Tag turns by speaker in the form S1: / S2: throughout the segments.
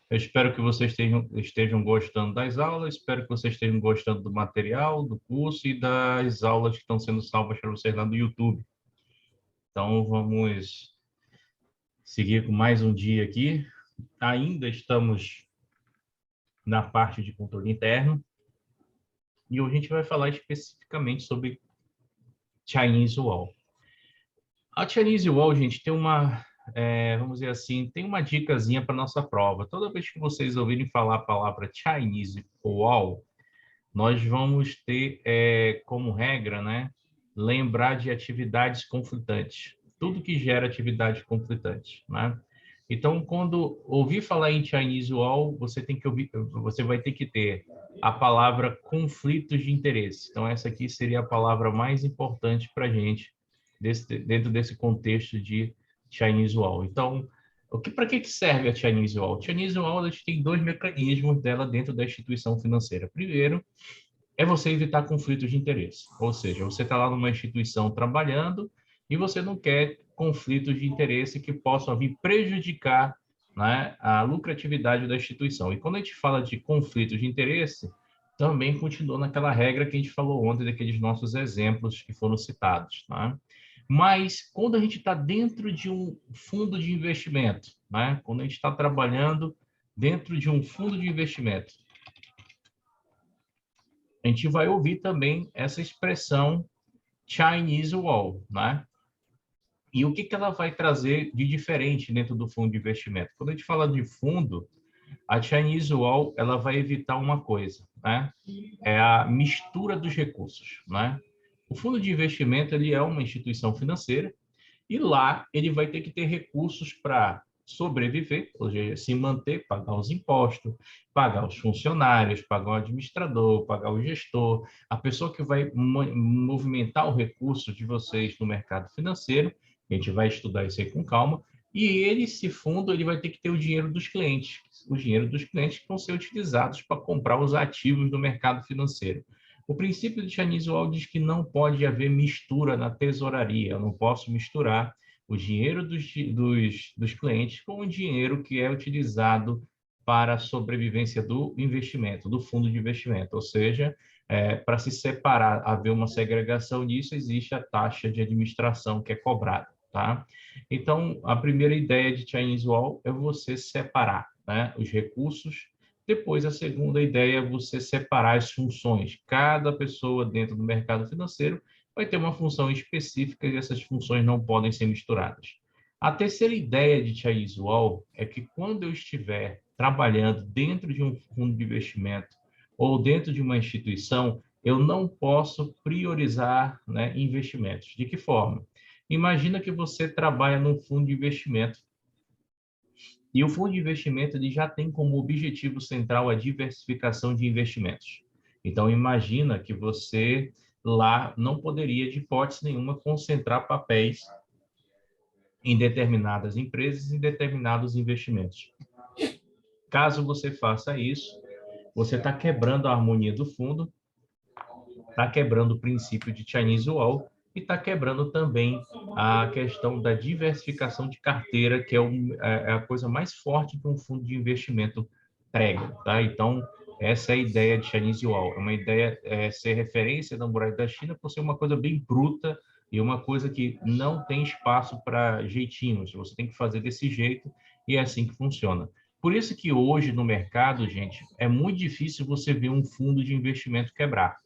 S1: Eu espero que vocês estejam gostando das aulas, espero que vocês estejam gostando do material, do curso e das aulas que estão sendo salvas para vocês lá no YouTube. Então, vamos seguir com mais um dia aqui. Ainda estamos na parte de controle interno e hoje a gente vai falar especificamente sobre Chinese Wall. A Chinese Wall, gente, tem vamos dizer assim, tem uma dicasinha para nossa prova. Toda vez que vocês ouvirem falar a palavra Chinese Wall, nós vamos ter como regra, né, lembrar de atividades conflitantes. Tudo que gera atividade conflitante, né? Então, quando ouvir falar em Chinese Wall, você vai ter que ter a palavra conflitos de interesse. Então, essa aqui seria a palavra mais importante para a gente dentro desse contexto de Chinese Wall. Então, para que serve a Chinese Wall? A Chinese Wall, a gente tem dois mecanismos dela dentro da instituição financeira. Primeiro, é você evitar conflitos de interesse. Ou seja, você está lá numa instituição trabalhando e você não quer conflitos de interesse que possam vir prejudicar, né, a lucratividade da instituição. E quando a gente fala de conflitos de interesse, também continua naquela regra que a gente falou ontem, daqueles nossos exemplos que foram citados. Né? Mas quando a gente está dentro de um fundo de investimento, né, quando a gente está trabalhando dentro de um fundo de investimento, a gente vai ouvir também essa expressão Chinese Wall, né? E o que ela vai trazer de diferente dentro do fundo de investimento? Quando a gente fala de fundo, a Chinese Wall ela vai evitar uma coisa, né? É a mistura dos recursos, né? O fundo de investimento ele é uma instituição financeira e lá ele vai ter que ter recursos para sobreviver, ou seja, se manter, pagar os impostos, pagar os funcionários, pagar o administrador, pagar o gestor, a pessoa que vai movimentar o recurso de vocês no mercado financeiro. A gente vai estudar isso aí com calma. E ele, esse fundo, ele vai ter que ter o dinheiro dos clientes, o dinheiro dos clientes que vão ser utilizados para comprar os ativos do mercado financeiro. O princípio de Chinese Wall diz que não pode haver mistura na tesouraria. Eu não posso misturar o dinheiro dos clientes com o dinheiro que é utilizado para a sobrevivência do investimento, do fundo de investimento. Ou seja, para se separar, haver uma segregação disso, existe a taxa de administração que é cobrada. Tá? Então, a primeira ideia de Chinese Wall é você separar, né, os recursos. Depois, a segunda ideia é você separar as funções. Cada pessoa dentro do mercado financeiro vai ter uma função específica e essas funções não podem ser misturadas. A terceira ideia de Chinese Wall é que quando eu estiver trabalhando dentro de um fundo de investimento ou dentro de uma instituição, eu não posso priorizar, né, investimentos. De que forma? Imagina que você trabalha num fundo de investimento e o fundo de investimento ele já tem como objetivo central a diversificação de investimentos. Então, imagina que você lá não poderia, de hipótese nenhuma, concentrar papéis em determinadas empresas, em determinados investimentos. Caso você faça isso, você está quebrando a harmonia do fundo, está quebrando o princípio de Chinese Wall e está quebrando também a questão da diversificação de carteira, que é a coisa mais forte que um fundo de investimento prega. Tá? Então, essa é a ideia de Chinese Wall. É uma ideia ser referência da muralha da China por ser uma coisa bem bruta e uma coisa que não tem espaço para jeitinhos. Você tem que fazer desse jeito e é assim que funciona. Por isso que hoje no mercado, gente, é muito difícil você ver um fundo de investimento quebrar,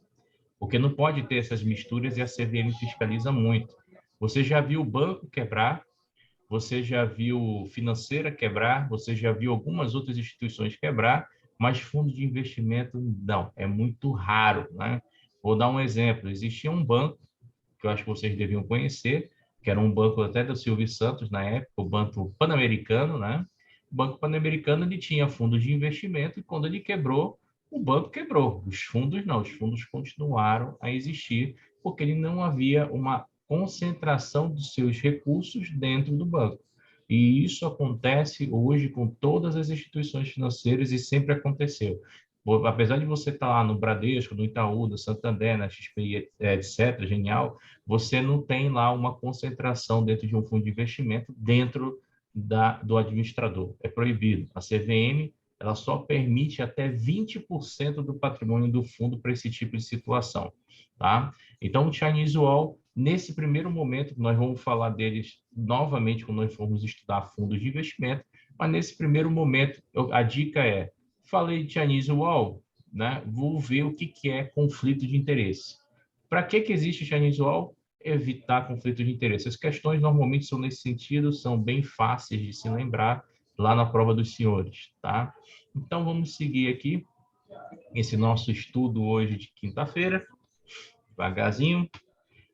S1: porque não pode ter essas misturas e a CVM fiscaliza muito. Você já viu o banco quebrar, você já viu financeira quebrar, você já viu algumas outras instituições quebrar, mas fundo de investimento não, é muito raro, né? Vou dar um exemplo, existia um banco que eu acho que vocês deviam conhecer, que era um banco até do Silvio Santos na época, o Banco Pan-Americano, né? O Banco Pan-Americano ele tinha fundos de investimento e quando ele quebrou, o banco quebrou. Os fundos não, os fundos continuaram a existir porque ele não havia uma concentração dos seus recursos dentro do banco. E isso acontece hoje com todas as instituições financeiras e sempre aconteceu. Apesar de você estar lá no Bradesco, no Itaú, no Santander, na XP, etc., genial, você não tem lá uma concentração dentro de um fundo de investimento dentro do administrador. É proibido. A CVM ela só permite até 20% do patrimônio do fundo para esse tipo de situação, tá? Então, o Chinese Wall, nesse primeiro momento, nós vamos falar deles novamente quando nós formos estudar fundos de investimento, mas nesse primeiro momento, a dica é, falei de Chinese Wall, né? Vou ver o que é conflito de interesse. Para que existe o Chinese Wall? Evitar conflito de interesse. As questões normalmente são nesse sentido, são bem fáceis de se lembrar lá na prova dos senhores, tá? Então, vamos seguir aqui esse nosso estudo hoje de quinta-feira, devagarzinho.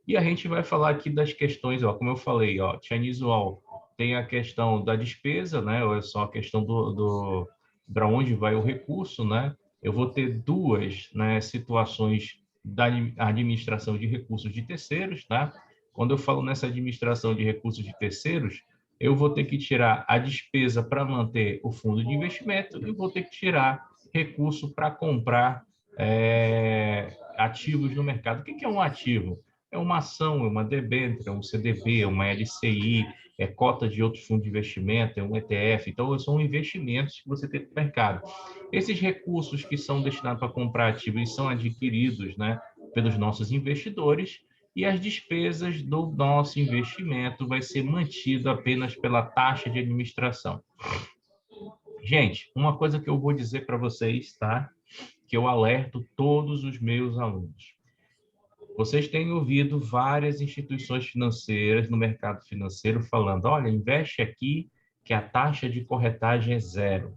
S1: E a gente vai falar aqui das questões, ó, como eu falei, ó, Chinese Wall tem a questão da despesa, né? Ou é só a questão do para onde vai o recurso, né? Eu vou ter duas, né, situações da administração de recursos de terceiros, tá? Quando eu falo nessa administração de recursos de terceiros, eu vou ter que tirar a despesa para manter o fundo de investimento e vou ter que tirar recurso para comprar ativos no mercado. O que é um ativo? É uma ação, é uma debênture, é um CDB, é uma LCI, é cota de outros fundos de investimento, é um ETF. Então, são investimentos que você tem no mercado. Esses recursos que são destinados para comprar ativos são adquiridos, né, pelos nossos investidores e as despesas do nosso investimento vai ser mantido apenas pela taxa de administração. Gente, uma coisa que eu vou dizer para vocês, tá? Que eu alerto todos os meus alunos. Vocês têm ouvido várias instituições financeiras no mercado financeiro falando, olha, investe aqui que a taxa de corretagem é zero.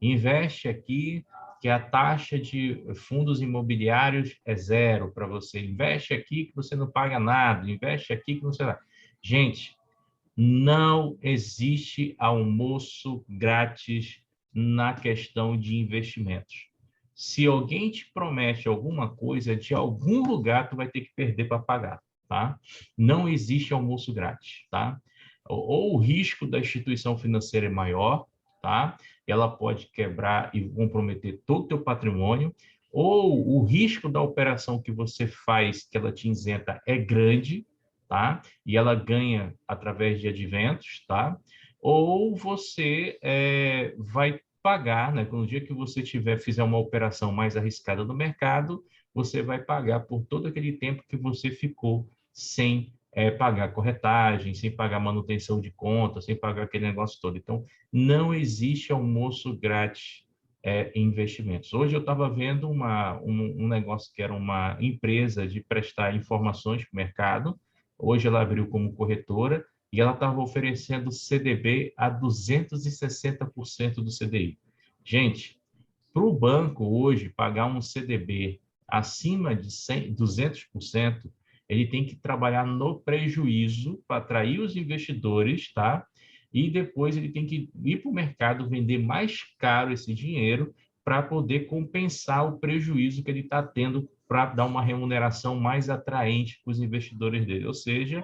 S1: Investe aqui que a taxa de fundos imobiliários é zero para você. Investe aqui que você não paga nada. Investe aqui que você... Gente, não existe almoço grátis na questão de investimentos. Se alguém te promete alguma coisa, de algum lugar tu vai ter que perder para pagar, tá? Não existe almoço grátis, tá? Ou o risco da instituição financeira é maior, tá? Ela pode quebrar e comprometer todo o teu patrimônio, ou o risco da operação que você faz, que ela te isenta, é grande, tá? E ela ganha através de adventos, tá? Ou você vai pagar, né? No dia que você fizer uma operação mais arriscada no mercado, você vai pagar por todo aquele tempo que você ficou sem pagar corretagem, sem pagar manutenção de conta, sem pagar aquele negócio todo. Então, não existe almoço grátis em investimentos. Hoje eu estava vendo um negócio que era uma empresa de prestar informações para o mercado. Hoje ela abriu como corretora e ela estava oferecendo CDB a 260% do CDI. Gente, para o banco hoje pagar um CDB acima de 200%, ele tem que trabalhar no prejuízo para atrair os investidores, tá? E depois ele tem que ir para o mercado vender mais caro esse dinheiro para poder compensar o prejuízo que ele está tendo para dar uma remuneração mais atraente para os investidores dele. Ou seja,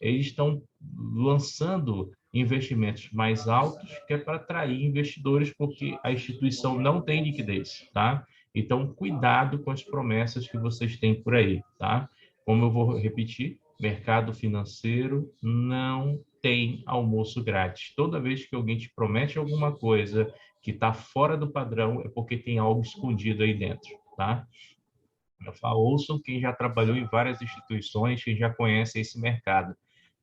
S1: eles estão lançando investimentos mais altos, que é para atrair investidores, porque a instituição não tem liquidez, tá? Então, cuidado com as promessas que vocês têm por aí, tá? Como eu vou repetir, mercado financeiro não tem almoço grátis. Toda vez que alguém te promete alguma coisa que está fora do padrão, é porque tem algo escondido aí dentro, tá? Ouçam quem já trabalhou em várias instituições, quem já conhece esse mercado.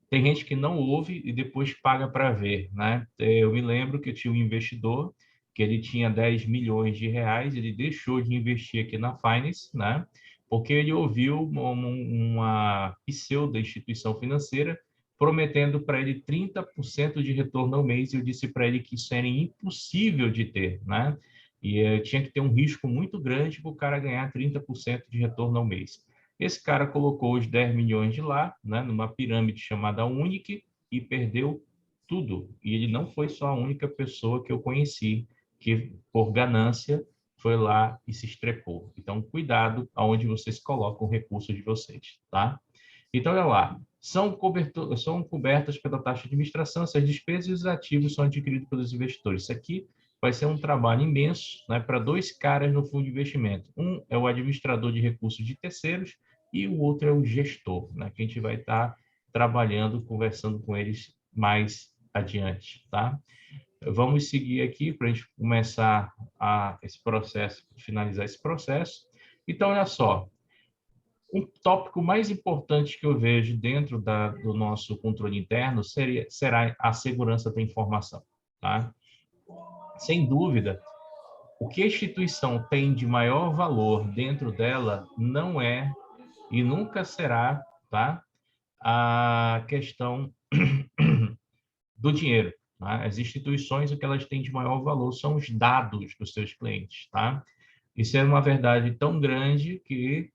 S1: Tem gente que não ouve e depois paga para ver, né? Eu me lembro que eu tinha um investidor que ele tinha 10 milhões de reais, ele deixou de investir aqui na Finance, né? Porque ele ouviu uma pseudo instituição financeira prometendo para ele 30% de retorno ao mês e eu disse para ele que isso era impossível de ter, né? E tinha que ter um risco muito grande para o cara ganhar 30% de retorno ao mês. Esse cara colocou os 10 milhões de lá, né, numa pirâmide chamada Unic e perdeu tudo. E ele não foi só a única pessoa que eu conheci que, por ganância, foi lá e se estrepou. Então, cuidado aonde vocês colocam o recurso de vocês, tá? Então, olha lá. São cobertas pela taxa de administração, essas despesas e os ativos são adquiridos pelos investidores. Isso aqui vai ser um trabalho imenso, né, para dois caras no fundo de investimento. Um é o administrador de recursos de terceiros e o outro é o gestor, né, que a gente vai estar trabalhando, conversando com eles mais adiante, tá? Vamos seguir aqui para a gente começar a esse processo, finalizar esse processo. Então, olha só, um tópico mais importante que eu vejo dentro do nosso controle interno será a segurança da informação, tá? Sem dúvida, o que a instituição tem de maior valor dentro dela não é e nunca será, tá? A questão do dinheiro. Tá? As instituições, o que elas têm de maior valor são os dados dos seus clientes. Tá? Isso é uma verdade tão grande que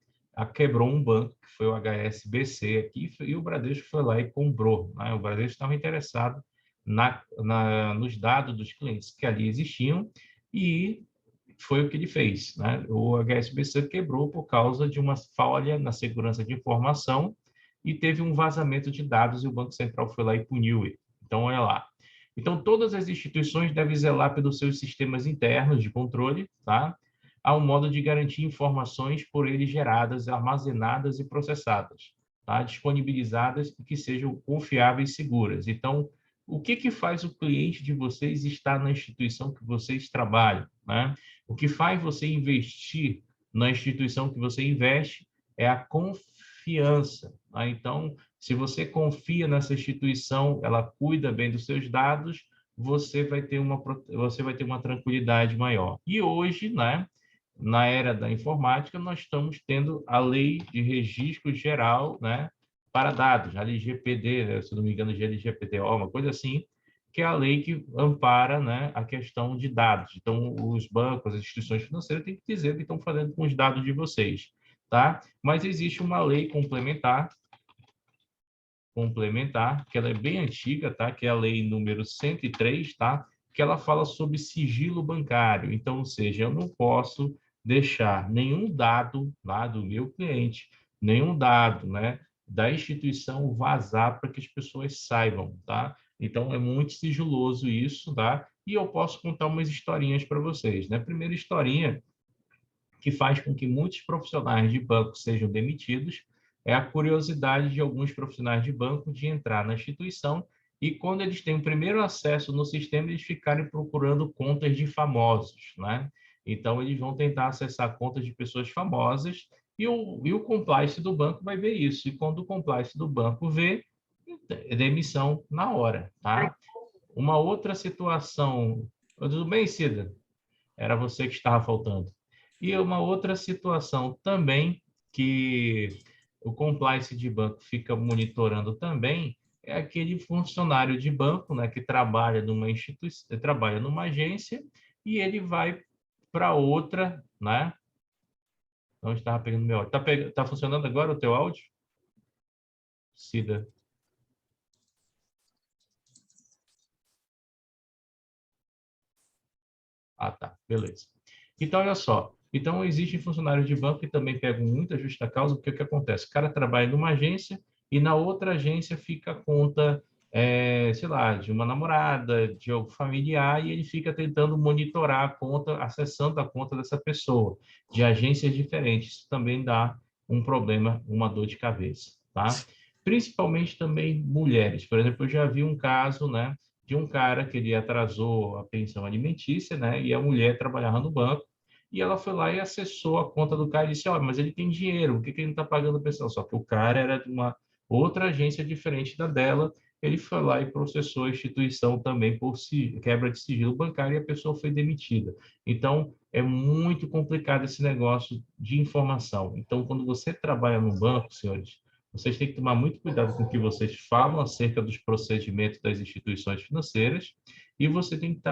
S1: quebrou um banco, que foi o HSBC aqui, e o Bradesco foi lá e comprou. Né? O Bradesco estava interessado nos dados dos clientes que ali existiam e foi o que ele fez. Né? O HSBC quebrou por causa de uma falha na segurança de informação e teve um vazamento de dados e o Banco Central foi lá e puniu ele. Então, olha lá. Então, todas as instituições devem zelar pelos seus sistemas internos de controle, tá? Há um modo de garantir informações por eles geradas, armazenadas e processadas, tá? Disponibilizadas e que sejam confiáveis e seguras. Então, o que faz o cliente de vocês estar na instituição que vocês trabalham, né? O que faz você investir na instituição que você investe é a confiança. Tá? Então, se você confia nessa instituição, ela cuida bem dos seus dados, você vai ter uma tranquilidade maior. E hoje, né, na era da informática, nós estamos tendo a Lei de Registro Geral, né, para dados, a LGPD, né, se não me engano, LGPDO, uma coisa assim, que é a lei que ampara, né, a questão de dados. Então, os bancos, as instituições financeiras têm que dizer o que estão fazendo com os dados de vocês, tá? Mas existe uma lei complementar, que ela é bem antiga, tá? Que é a lei número 103, tá? Que ela fala sobre sigilo bancário. Então, ou seja, eu não posso deixar nenhum dado lá do meu cliente, nenhum dado, né, da instituição vazar para que as pessoas saibam, tá? Então, é muito sigiloso isso, tá? E eu posso contar umas historinhas para vocês, né? Primeira historinha que faz com que muitos profissionais de banco sejam demitidos é a curiosidade de alguns profissionais de banco de entrar na instituição e, quando eles têm o primeiro acesso no sistema, eles ficarem procurando contas de famosos, né? Então, eles vão tentar acessar contas de pessoas famosas e o compliance do banco vai ver isso. E quando o compliance do banco vê, é demissão na hora, tá? Uma outra situação... Tudo bem, Cida? Era você que estava faltando. E uma outra situação também que o compliance de banco fica monitorando também é aquele funcionário de banco, né, que trabalha numa instituição, trabalha numa agência e ele vai para outra, né? Não estava pegando meu áudio. Tá funcionando agora o teu áudio? Cida. Ah, tá. Beleza. Então, olha só. Então, existem funcionários de banco que também pegam muita justa causa, porque o que acontece? O cara trabalha numa agência e na outra agência fica a conta, sei lá, de uma namorada, de algum familiar, e ele fica tentando monitorar a conta, acessando a conta dessa pessoa, de agências diferentes. Isso também dá um problema, uma dor de cabeça, tá? Principalmente também mulheres. Por exemplo, eu já vi um caso, né, de um cara que ele atrasou a pensão alimentícia, né, e a mulher trabalhava no banco, e ela foi lá e acessou a conta do cara e disse, olha, mas ele tem dinheiro, por que ele não está pagando a pensão? Só que o cara era de uma outra agência diferente da dela, ele foi lá e processou a instituição também por quebra de sigilo bancário e a pessoa foi demitida. Então, é muito complicado esse negócio de informação. Então, quando você trabalha no banco, senhores, vocês têm que tomar muito cuidado com o que vocês falam acerca dos procedimentos das instituições financeiras e você tem que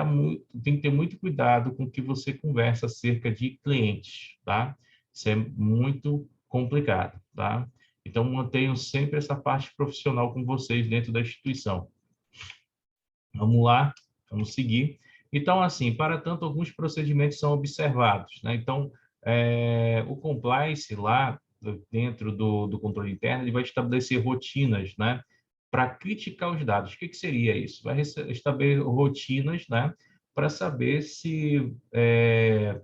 S1: ter muito cuidado com o que você conversa acerca de clientes, tá? Isso é muito complicado, tá? Então, mantenham sempre essa parte profissional com vocês dentro da instituição. Vamos lá, vamos seguir. Então, assim, para tanto, alguns procedimentos são observados, né? Então, o compliance lá, dentro do controle interno, ele vai estabelecer rotinas, né? Para criticar os dados. O que seria isso? Vai estabelecer rotinas, né? Para saber se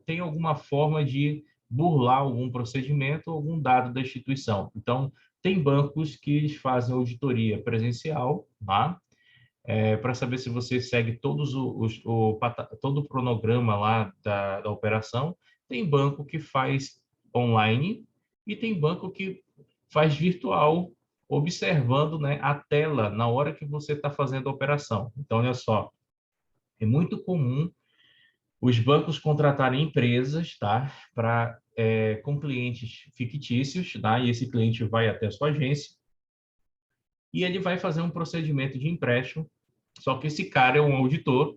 S1: tem alguma forma de burlar algum procedimento ou algum dado da instituição. Então, tem bancos que fazem auditoria presencial, tá? para saber se você segue todo o cronograma lá da operação. Tem banco que faz online e tem banco que faz virtual, observando, né, a tela na hora que você está fazendo a operação. Então, olha só, é muito comum os bancos contratarem empresas, tá, com clientes fictícios, tá, e esse cliente vai até a sua agência e ele vai fazer um procedimento de empréstimo, só que esse cara é um auditor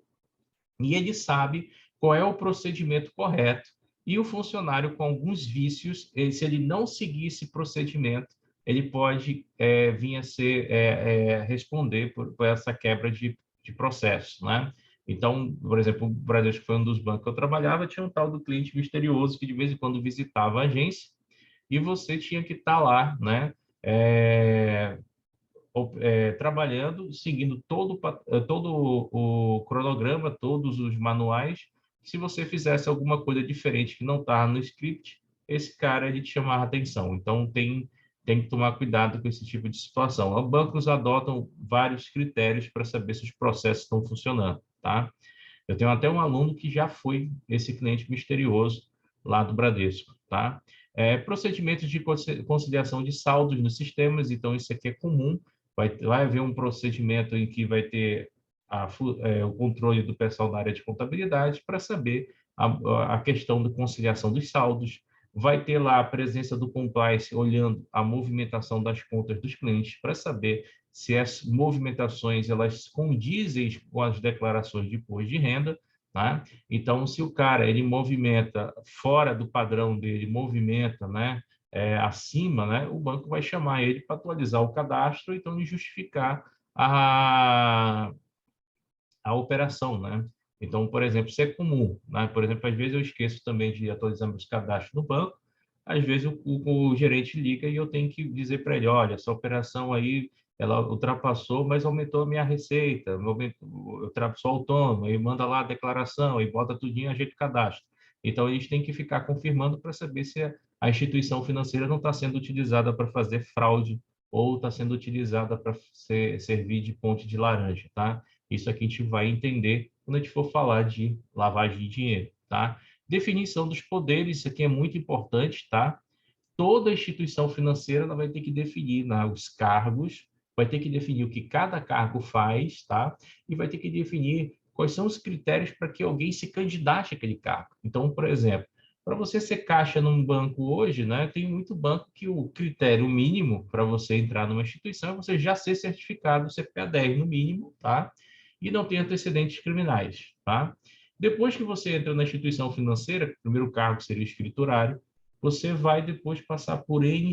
S1: e ele sabe qual é o procedimento correto. E o funcionário com alguns vícios, se ele não seguir esse procedimento, ele pode vir a ser responder por essa quebra de processo, né? Então, por exemplo, o Bradesco foi um dos bancos que eu trabalhava, tinha um tal do cliente misterioso que de vez em quando visitava a agência e você tinha que estar lá, né? Trabalhando, seguindo todo o cronograma, todos os manuais. Se você fizesse alguma coisa diferente que não estava no script, esse cara ele te chamava atenção. Então, tem que tomar cuidado com esse tipo de situação. Os bancos adotam vários critérios para saber se os processos estão funcionando, tá? Eu tenho até um aluno que já foi esse cliente misterioso lá do Bradesco, tá? Procedimentos de conciliação de saldos nos sistemas, então isso aqui é comum, vai haver um procedimento em que vai ter o controle do pessoal da área de contabilidade para saber a questão da conciliação dos saldos, vai ter lá a presença do compliance olhando a movimentação das contas dos clientes para saber se as movimentações elas condizem com as declarações de imposto de renda, tá? Então, se o cara ele movimenta fora do padrão dele, movimenta, né, acima, né, o banco vai chamar ele para atualizar o cadastro, então justificar a operação, né? Então, por exemplo, isso é comum, né? Por exemplo, às vezes eu esqueço também de atualizar meus cadastros no banco, às vezes o gerente liga e eu tenho que dizer para ele, olha, essa operação aí, ela ultrapassou, mas aumentou a minha receita, eu sou autônomo, e manda lá a declaração, e bota tudinho, ajeita o cadastro. Então, a gente tem que ficar confirmando para saber se a instituição financeira não está sendo utilizada para fazer fraude ou está sendo utilizada para servir de ponte de laranja, tá? Isso aqui a gente vai entender quando a gente for falar de lavagem de dinheiro, tá? Definição dos poderes, isso aqui é muito importante, tá? Toda instituição financeira ela vai ter que definir, né, os cargos, vai ter que definir o que cada cargo faz, tá? E vai ter que definir quais são os critérios para que alguém se candidate àquele cargo. Então, por exemplo, para você ser caixa num banco hoje, né, tem muito banco que o critério mínimo para você entrar numa instituição é você já ser certificado CPA 10 no mínimo, tá? E não ter antecedentes criminais, tá? Depois que você entra na instituição financeira, o primeiro cargo seria o escriturário, você vai depois passar por N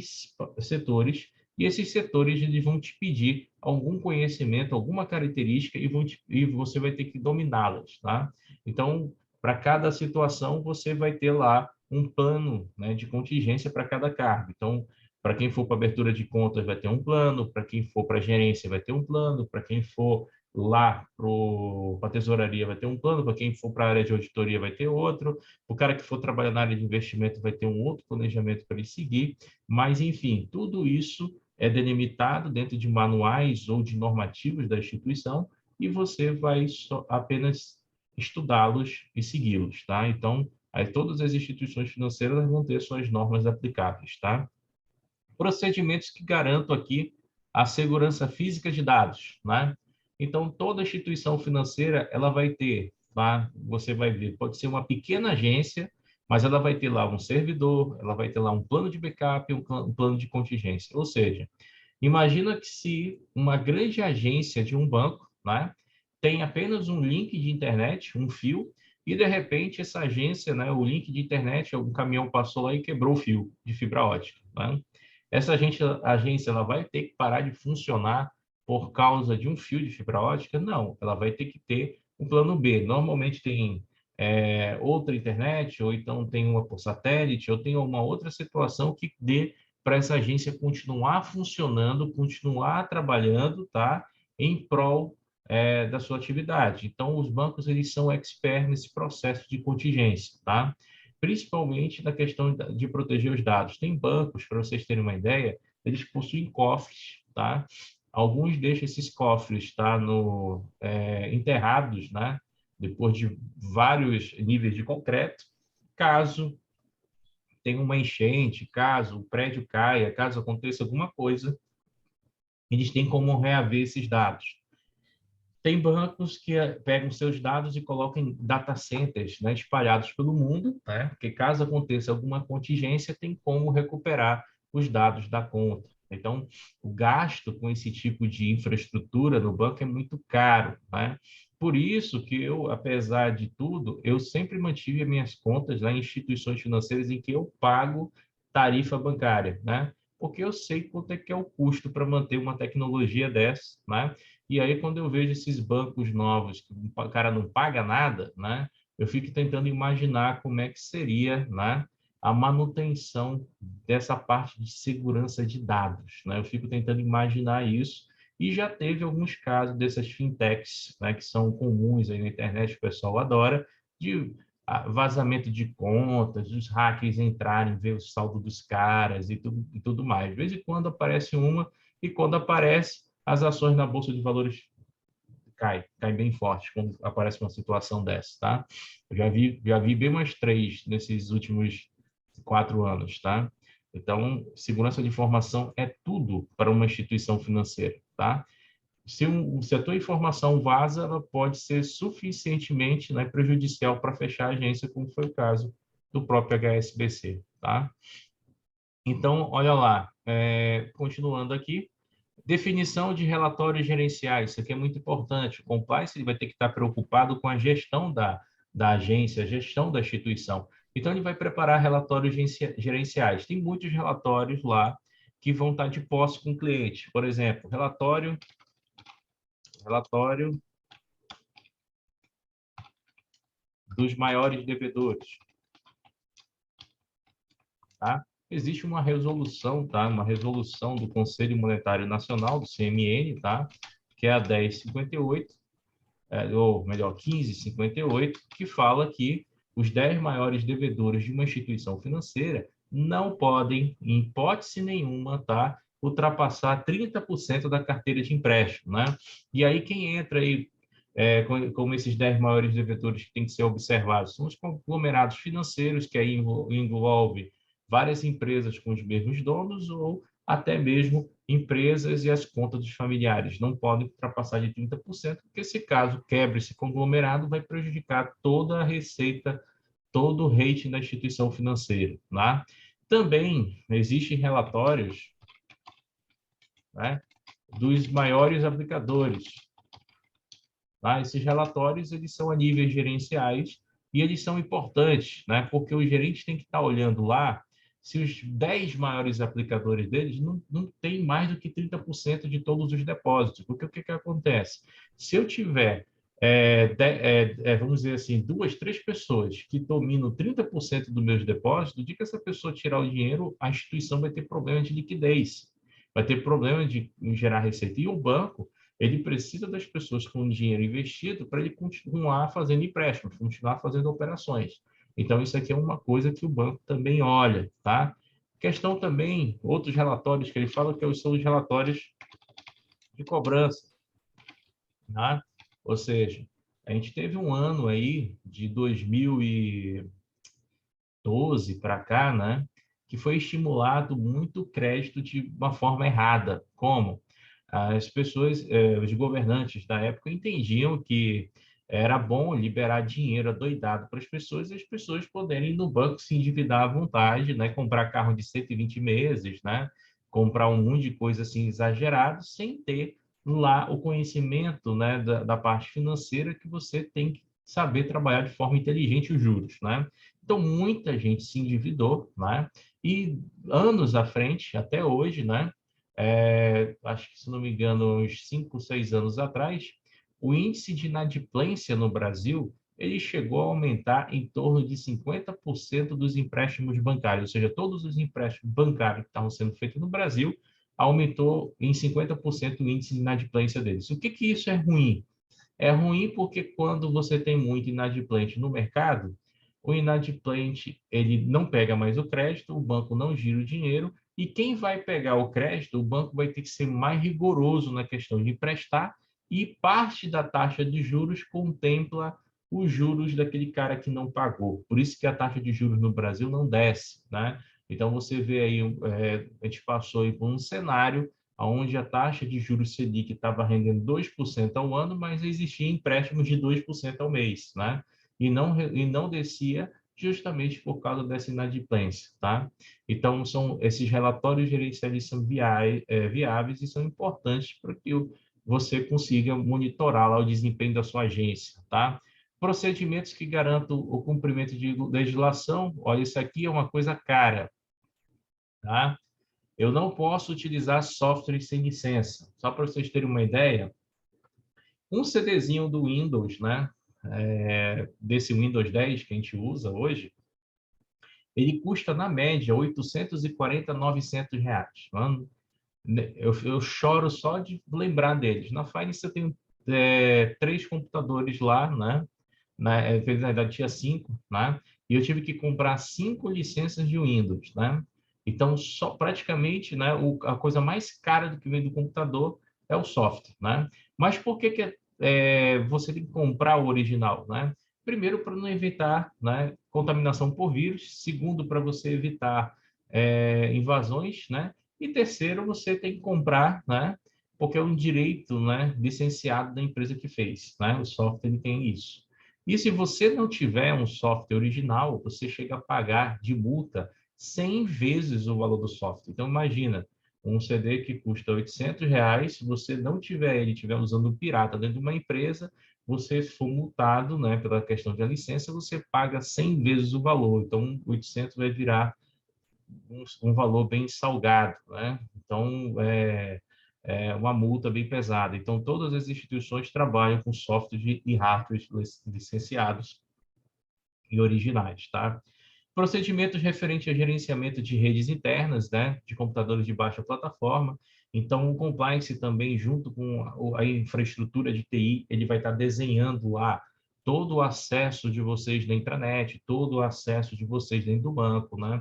S1: setores, e esses setores eles vão te pedir algum conhecimento, alguma característica, e você vai ter que dominá-las, tá? Então, para cada situação, você vai ter lá um plano, né, de contingência para cada cargo. Então, para quem for para abertura de contas, vai ter um plano, para quem for para gerência, vai ter um plano, para quem for lá para a tesouraria vai ter um plano, para quem for para a área de auditoria vai ter outro, o cara que for trabalhar na área de investimento vai ter um outro planejamento para ele seguir, mas, enfim, tudo isso é delimitado dentro de manuais ou de normativos da instituição e você vai apenas estudá-los e segui-los, tá? Então, aí todas as instituições financeiras vão ter suas normas aplicáveis, tá? Procedimentos que garantam aqui a segurança física de dados, né? Então, toda instituição financeira, ela vai ter, tá? Você vai ver, pode ser uma pequena agência, mas ela vai ter lá um servidor, ela vai ter lá um plano de backup, um plano de contingência. Ou seja, imagina que se uma grande agência de um banco, né, tem apenas um link de internet, um fio, e de repente essa agência, né, o link de internet, um caminhão passou lá e quebrou o fio de fibra ótica, né? Essa agência ela vai ter que parar de funcionar por causa de um fio de fibra ótica? Não, ela vai ter que ter um plano B. Normalmente tem outra internet, ou então tem uma por satélite, ou tem uma outra situação que dê para essa agência continuar funcionando, continuar trabalhando, tá? Em prol da sua atividade. Então, os bancos eles são experts nesse processo de contingência, tá? Principalmente na questão de proteger os dados. Tem bancos, para vocês terem uma ideia, eles possuem cofres, tá? alguns deixam esses cofres, tá, enterrados, né, depois de vários níveis de concreto, caso tenha uma enchente, caso o prédio caia, caso aconteça alguma coisa, eles têm como reaver esses dados. Tem bancos que pegam seus dados e colocam em data centers, né, espalhados pelo mundo, né, porque caso aconteça alguma contingência, tem como recuperar os dados da conta. Então, o gasto com esse tipo de infraestrutura no banco é muito caro, né? Por isso que eu, apesar de tudo, eu sempre mantive as minhas contas lá em instituições financeiras em que eu pago tarifa bancária, né? Porque eu sei quanto é que é o custo para manter uma tecnologia dessa, né? E aí, quando eu vejo esses bancos novos, que o cara não paga nada, né? Eu fico tentando imaginar como é que seria, né, a manutenção dessa parte de segurança de dados, né? Eu fico tentando imaginar isso e já teve alguns casos dessas fintechs, né, que são comuns aí na internet, o pessoal adora, de vazamento de contas, os hackers entrarem, ver o saldo dos caras e tudo mais. De vez em quando aparece uma, e quando aparece, as ações na Bolsa de Valores caem bem forte quando aparece uma situação dessa, tá? Eu já vi bem umas 3 nesses últimos 4 anos, tá? Então, segurança de informação é tudo para uma instituição financeira, tá? Se a tua informação vaza, ela pode ser suficientemente, né, prejudicial para fechar a agência, como foi o caso do próprio HSBC, tá? Então, olha lá, continuando aqui, definição de relatórios gerenciais, isso aqui é muito importante. O compliance ele vai ter que estar preocupado com a gestão da agência, a gestão da instituição. Então, ele vai preparar relatórios gerenciais. Tem muitos relatórios lá que vão estar de posse com o cliente. Por exemplo, relatório dos maiores devedores, tá? Existe uma resolução, tá? Uma resolução do Conselho Monetário Nacional, do CMN, tá? Que é a 1058, ou melhor, 1558, que fala que os 10 maiores devedores de uma instituição financeira não podem, em hipótese nenhuma, tá, ultrapassar 30% da carteira de empréstimo, né? E aí quem entra aí como esses 10 maiores devedores que têm que ser observados são os conglomerados financeiros, que aí envolve várias empresas com os mesmos donos ou até mesmo empresas e as contas dos familiares. Não podem ultrapassar de 30%, porque se caso quebre esse conglomerado, vai prejudicar toda a receita, todo o rating da instituição financeira. Né? Também existem relatórios, né, dos maiores aplicadores. Tá? Esses relatórios eles são a níveis gerenciais e eles são importantes, né? Porque o gerente tem que estar olhando lá se os 10 maiores aplicadores deles não têm mais do que 30% de todos os depósitos. Porque o que acontece? Se eu tiver, vamos dizer assim, 2, 3 pessoas que dominam 30% dos meus depósitos, no dia que essa pessoa tirar o dinheiro, a instituição vai ter problema de liquidez, vai ter problema de gerar receita. E o banco, ele precisa das pessoas com dinheiro investido para ele continuar fazendo empréstimos, continuar fazendo operações. Então, isso aqui é uma coisa que o banco também olha, tá? Questão também, outros relatórios que ele fala que são os relatórios de cobrança, tá? Ou seja, a gente teve um ano aí de 2012 para cá, né? Que foi estimulado muito o crédito de uma forma errada. Como? As pessoas, os governantes da época entendiam que era bom liberar dinheiro adoidado para as pessoas poderem ir no banco se endividar à vontade, né? Comprar carro de 120 meses, né? Comprar um monte de coisa assim exagerado, sem ter lá o conhecimento, né, da parte financeira que você tem que saber trabalhar de forma inteligente os juros, né? Então, muita gente se endividou, né? E anos à frente, até hoje, né? Acho que, se não me engano, uns 5, 6 anos atrás, o índice de inadimplência no Brasil ele chegou a aumentar em torno de 50% dos empréstimos bancários, ou seja, todos os empréstimos bancários que estavam sendo feitos no Brasil, aumentou em 50% o índice de inadimplência deles. O que isso é ruim? É ruim porque quando você tem muito inadimplente no mercado, o inadimplente ele não pega mais o crédito, o banco não gira o dinheiro, E quem vai pegar o crédito, o banco vai ter que ser mais rigoroso na questão de emprestar, e parte da taxa de juros contempla os juros daquele cara que não pagou. Por isso que a taxa de juros no Brasil não desce, né? Então, você vê aí, a gente passou aí por um cenário onde a taxa de juros Selic estava rendendo 2% ao ano, mas existia empréstimos de 2% ao mês, né? E não descia justamente por causa dessa inadimplência, tá? Então, são esses relatórios gerenciais são viáveis e são importantes para que você consiga monitorar lá o desempenho da sua agência, tá? Procedimentos que garantam o cumprimento de legislação, olha, isso aqui é uma coisa cara, tá? Eu não posso utilizar software sem licença. Só para vocês terem uma ideia, um CDzinho do Windows, né? Desse Windows 10 que a gente usa hoje, ele custa, na média, 840, R$ 900. Mano, eu choro só de lembrar deles. Na Finance eu tenho 3 computadores lá, né? Na verdade, tinha 5, né? E eu tive que comprar 5 licenças de Windows, né? Então, só praticamente, né, a coisa mais cara do que vem do computador é o software, né? Mas por que você tem que comprar o original, né? Primeiro, para não evitar, né, contaminação por vírus. Segundo, para você evitar invasões, né? E terceiro, você tem que comprar, né? Porque é um direito, né, licenciado da empresa que fez, né? O software ele tem isso. E se você não tiver um software original, você chega a pagar de multa 100 vezes o valor do software. Então, imagina, um CD que custa R$ 800, se você não tiver ele, estiver usando o pirata dentro de uma empresa, você for multado, né, pela questão da licença, você paga 100 vezes o valor. Então, 800 vai virar um valor bem salgado, né? Então, é uma multa bem pesada. Então, todas as instituições trabalham com softwares e hardwares licenciados e originais, tá? Procedimentos referentes a gerenciamento de redes internas, né, de computadores de baixa plataforma. Então, o compliance também, junto com a infraestrutura de TI, ele vai estar desenhando lá todo o acesso de vocês na intranet, todo o acesso de vocês dentro do banco, né?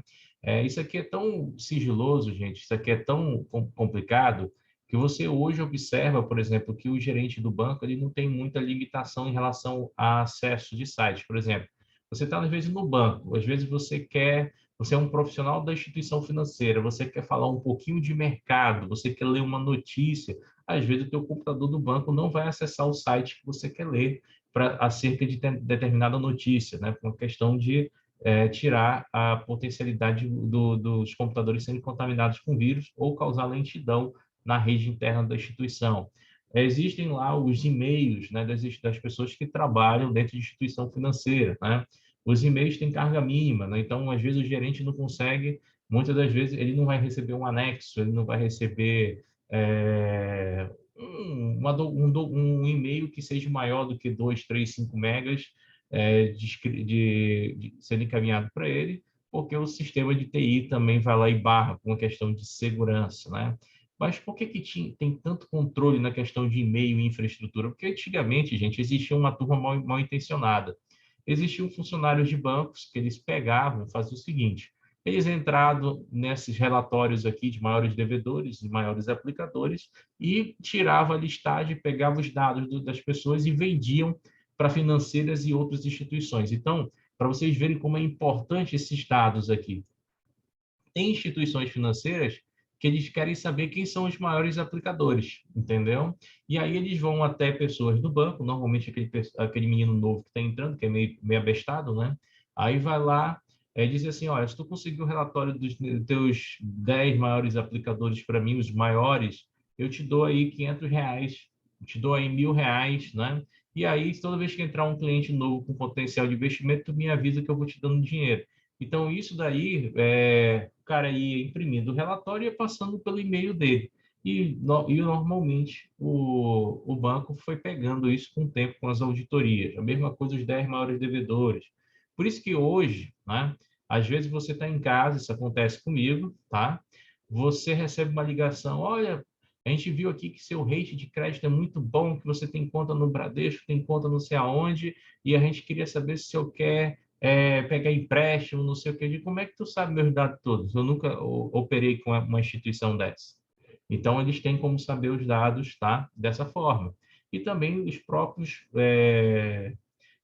S1: Isso aqui é tão sigiloso, gente, isso aqui é tão complicado, que você hoje observa, por exemplo, que o gerente do banco ele não tem muita limitação em relação a acesso de sites. Por exemplo, você está, às vezes, no banco, às vezes você é um profissional da instituição financeira, você quer falar um pouquinho de mercado, você quer ler uma notícia, às vezes o teu computador do banco não vai acessar o site que você quer ler acerca de determinada notícia, né? Por uma questão de tirar a potencialidade dos computadores sendo contaminados com vírus ou causar lentidão na rede interna da instituição. Existem lá os e-mails, né, das pessoas que trabalham dentro de instituição financeira, né? Os e-mails têm carga mínima, né? Então, às vezes, o gerente não consegue, muitas das vezes, ele não vai receber um anexo, ele não vai receber um e-mail que seja maior do que 2, 3, 5 megas de sendo encaminhado para ele, porque o sistema de TI também vai lá e barra com a questão de segurança, né? Mas por que tem tanto controle na questão de e-mail e infraestrutura? Porque antigamente, gente, existia uma turma mal intencionada. Existiam funcionários de bancos que eles pegavam, faziam o seguinte: eles entravam nesses relatórios aqui de maiores devedores e maiores aplicadores e tiravam a listagem, pegavam os dados das pessoas e vendiam para financeiras e outras instituições. Então, para vocês verem como é importante esses dados aqui, tem instituições financeiras que eles querem saber quem são os maiores aplicadores, entendeu? E aí eles vão até pessoas do banco, normalmente aquele menino novo que está entrando, que é meio abestado, né? Aí vai lá diz assim, olha, se tu conseguir o relatório dos teus 10 maiores aplicadores para mim, os maiores, eu te dou aí R$ 500, eu te dou aí R$ 1.000, né? E aí, toda vez que entrar um cliente novo com potencial de investimento, tu me avisa que eu vou te dando dinheiro. Então, isso daí, o cara ia imprimindo o relatório e ia passando pelo e-mail dele. E normalmente, o banco foi pegando isso com o tempo, com as auditorias. A mesma coisa os 10 maiores devedores. Por isso que hoje, né, às vezes você está em casa, isso acontece comigo, tá? Você recebe uma ligação, olha, a gente viu aqui que seu rate de crédito é muito bom, que você tem conta no Bradesco, tem conta não sei aonde, e a gente queria saber se o senhor quer pegar empréstimo, não sei o que. Eu digo, como é que tu sabe meus dados todos? Eu nunca operei com uma instituição dessa. Então, eles têm como saber os dados, tá? Dessa forma. E também os próprios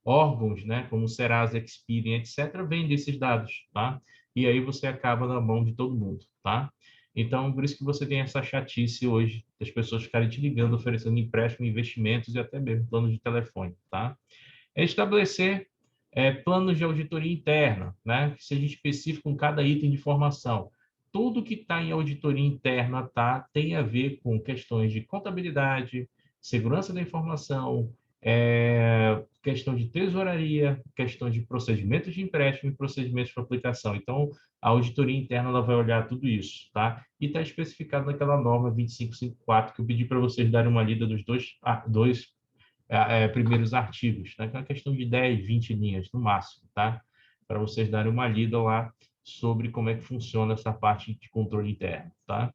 S1: órgãos, né? Como o Serasa, Experian, etc., vendem esses dados, tá? E aí você acaba na mão de todo mundo, tá? Então, por isso que você tem essa chatice hoje, das pessoas ficarem te ligando, oferecendo empréstimo, investimentos e até mesmo planos de telefone, tá? É estabelecer planos de auditoria interna, né? Que seja específico com cada item de informação. Tudo que está em auditoria interna tem a ver com questões de contabilidade, segurança da informação, questão de tesouraria, questão de procedimentos de empréstimo e procedimentos para aplicação. Então, a auditoria interna ela vai olhar tudo isso, tá? E está especificado naquela norma 2554 que eu pedi para vocês darem uma lida dos dois primeiros artigos, tá? Que é uma questão de 10, 20 linhas no máximo, tá? Para vocês darem uma lida lá sobre como é que funciona essa parte de controle interno, tá?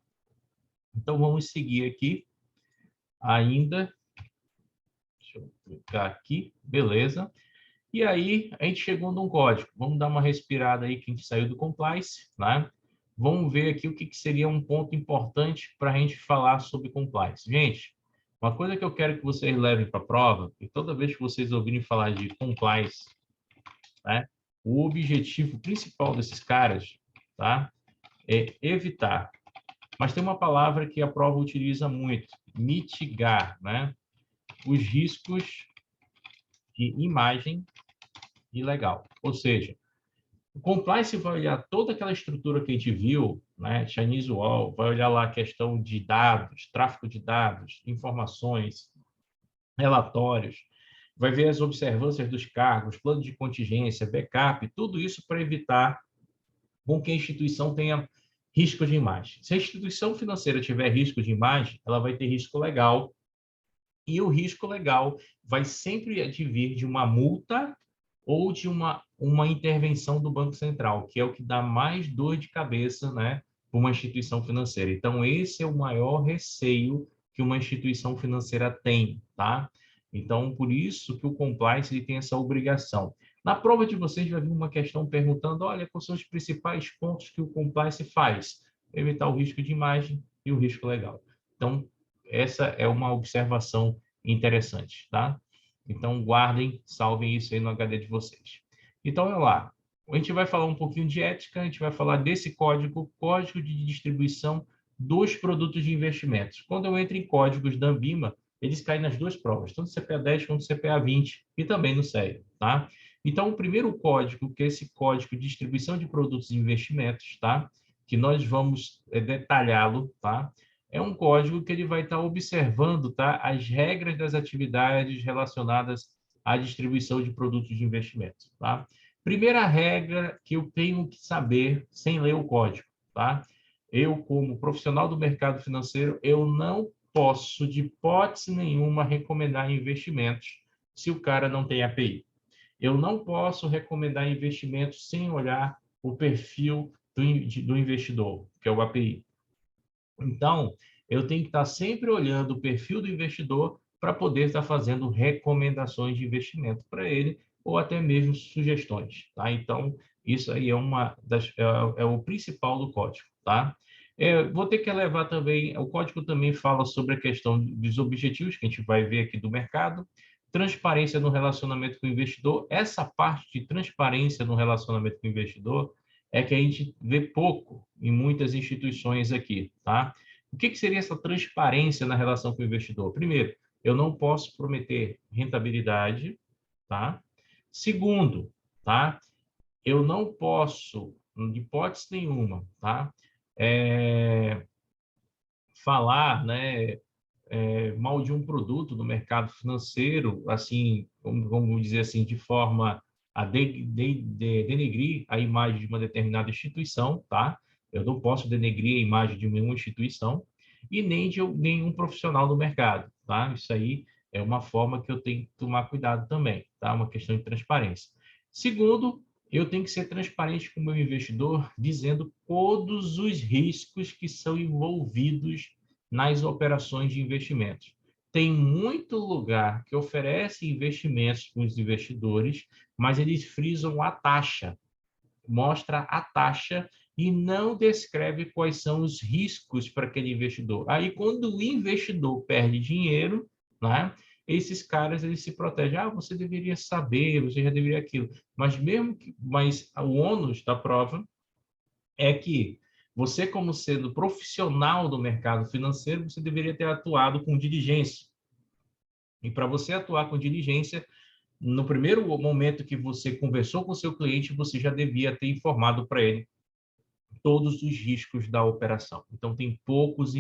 S1: Então, vamos seguir aqui ainda. Deixa eu clicar aqui, beleza. E aí, a gente chegou num código. Vamos dar uma respirada aí que a gente saiu do compliance, né? Vamos ver aqui o que seria um ponto importante para a gente falar sobre compliance. Gente, uma coisa que eu quero que vocês levem para a prova, e toda vez que vocês ouvirem falar de compliance, né, o objetivo principal desses caras, tá, é evitar. Mas tem uma palavra que a prova utiliza muito, mitigar, né, os riscos de imagem ilegal. Ou seja, o compliance vai olhar toda aquela estrutura que a gente viu, né, Chinese Wall, vai olhar lá a questão de dados, tráfego de dados, informações, relatórios, vai ver as observâncias dos cargos, plano de contingência, backup, tudo isso para evitar com que a instituição tenha risco de imagem. Se a instituição financeira tiver risco de imagem, ela vai ter risco legal, e o risco legal vai sempre advir de uma multa ou de uma intervenção do Banco Central, que é o que dá mais dor de cabeça, né, para uma instituição financeira. Então, esse é o maior receio que uma instituição financeira tem, tá? Então, por isso que o compliance ele tem essa obrigação. Na prova de vocês vai vir uma questão perguntando, olha, quais são os principais pontos que o compliance faz? Evitar o risco de imagem e o risco legal. Então, essa é uma observação interessante, tá? Então, guardem, salvem isso aí no HD de vocês. Então, olha lá. A gente vai falar um pouquinho de ética, a gente vai falar desse código, código de distribuição dos produtos de investimentos. Quando eu entro em códigos da Ambima, eles caem nas duas provas, tanto CPA 10 quanto CPA 20 e também no CEA, tá? Então, o primeiro código, que é esse código de distribuição de produtos de investimentos, tá? Que nós vamos detalhá-lo, tá? É um código que ele vai estar observando, tá, as regras das atividades relacionadas à distribuição de produtos de investimento, tá? Primeira regra que eu tenho que saber sem ler o código, tá? Eu, como profissional do mercado financeiro, eu não posso, de hipótese nenhuma, recomendar investimentos se o cara não tem API. Eu não posso recomendar investimentos sem olhar o perfil do investidor, que é o API. Então, eu tenho que estar sempre olhando o perfil do investidor para poder estar fazendo recomendações de investimento para ele ou até mesmo sugestões, tá? Então, isso aí é o principal do código, tá? Vou ter que levar também, o código também fala sobre a questão dos objetivos que a gente vai ver aqui do mercado, transparência no relacionamento com o investidor. Essa parte de transparência no relacionamento com o investidor é que a gente vê pouco em muitas instituições aqui, tá? O que seria essa transparência na relação com o investidor? Primeiro, eu não posso prometer rentabilidade, tá? Segundo, tá? Eu não posso, de hipótese nenhuma, tá? Falar, né, mal de um produto no mercado financeiro, assim, vamos dizer assim, de forma a denegrir a imagem de uma determinada instituição, tá? Eu não posso denegrir a imagem de nenhuma instituição e nem de nenhum profissional do mercado, tá? Isso aí é uma forma que eu tenho que tomar cuidado também, tá? Uma questão de transparência. Segundo, eu tenho que ser transparente com o meu investidor, dizendo todos os riscos que são envolvidos nas operações de investimentos. tem muito lugar que oferece investimentos para os investidores, mas eles frisam a taxa, mostra a taxa e não descreve quais são os riscos para aquele investidor. Aí, quando o investidor perde dinheiro, né, esses caras eles se protegem. Ah, você deveria saber, você já deveria aquilo. Mas o ônus da prova é que você, como sendo profissional do mercado financeiro, você deveria ter atuado com diligência. E para você atuar com diligência, no primeiro momento que você conversou com o seu cliente, você já devia ter informado para ele todos os riscos da operação. Então, tem poucos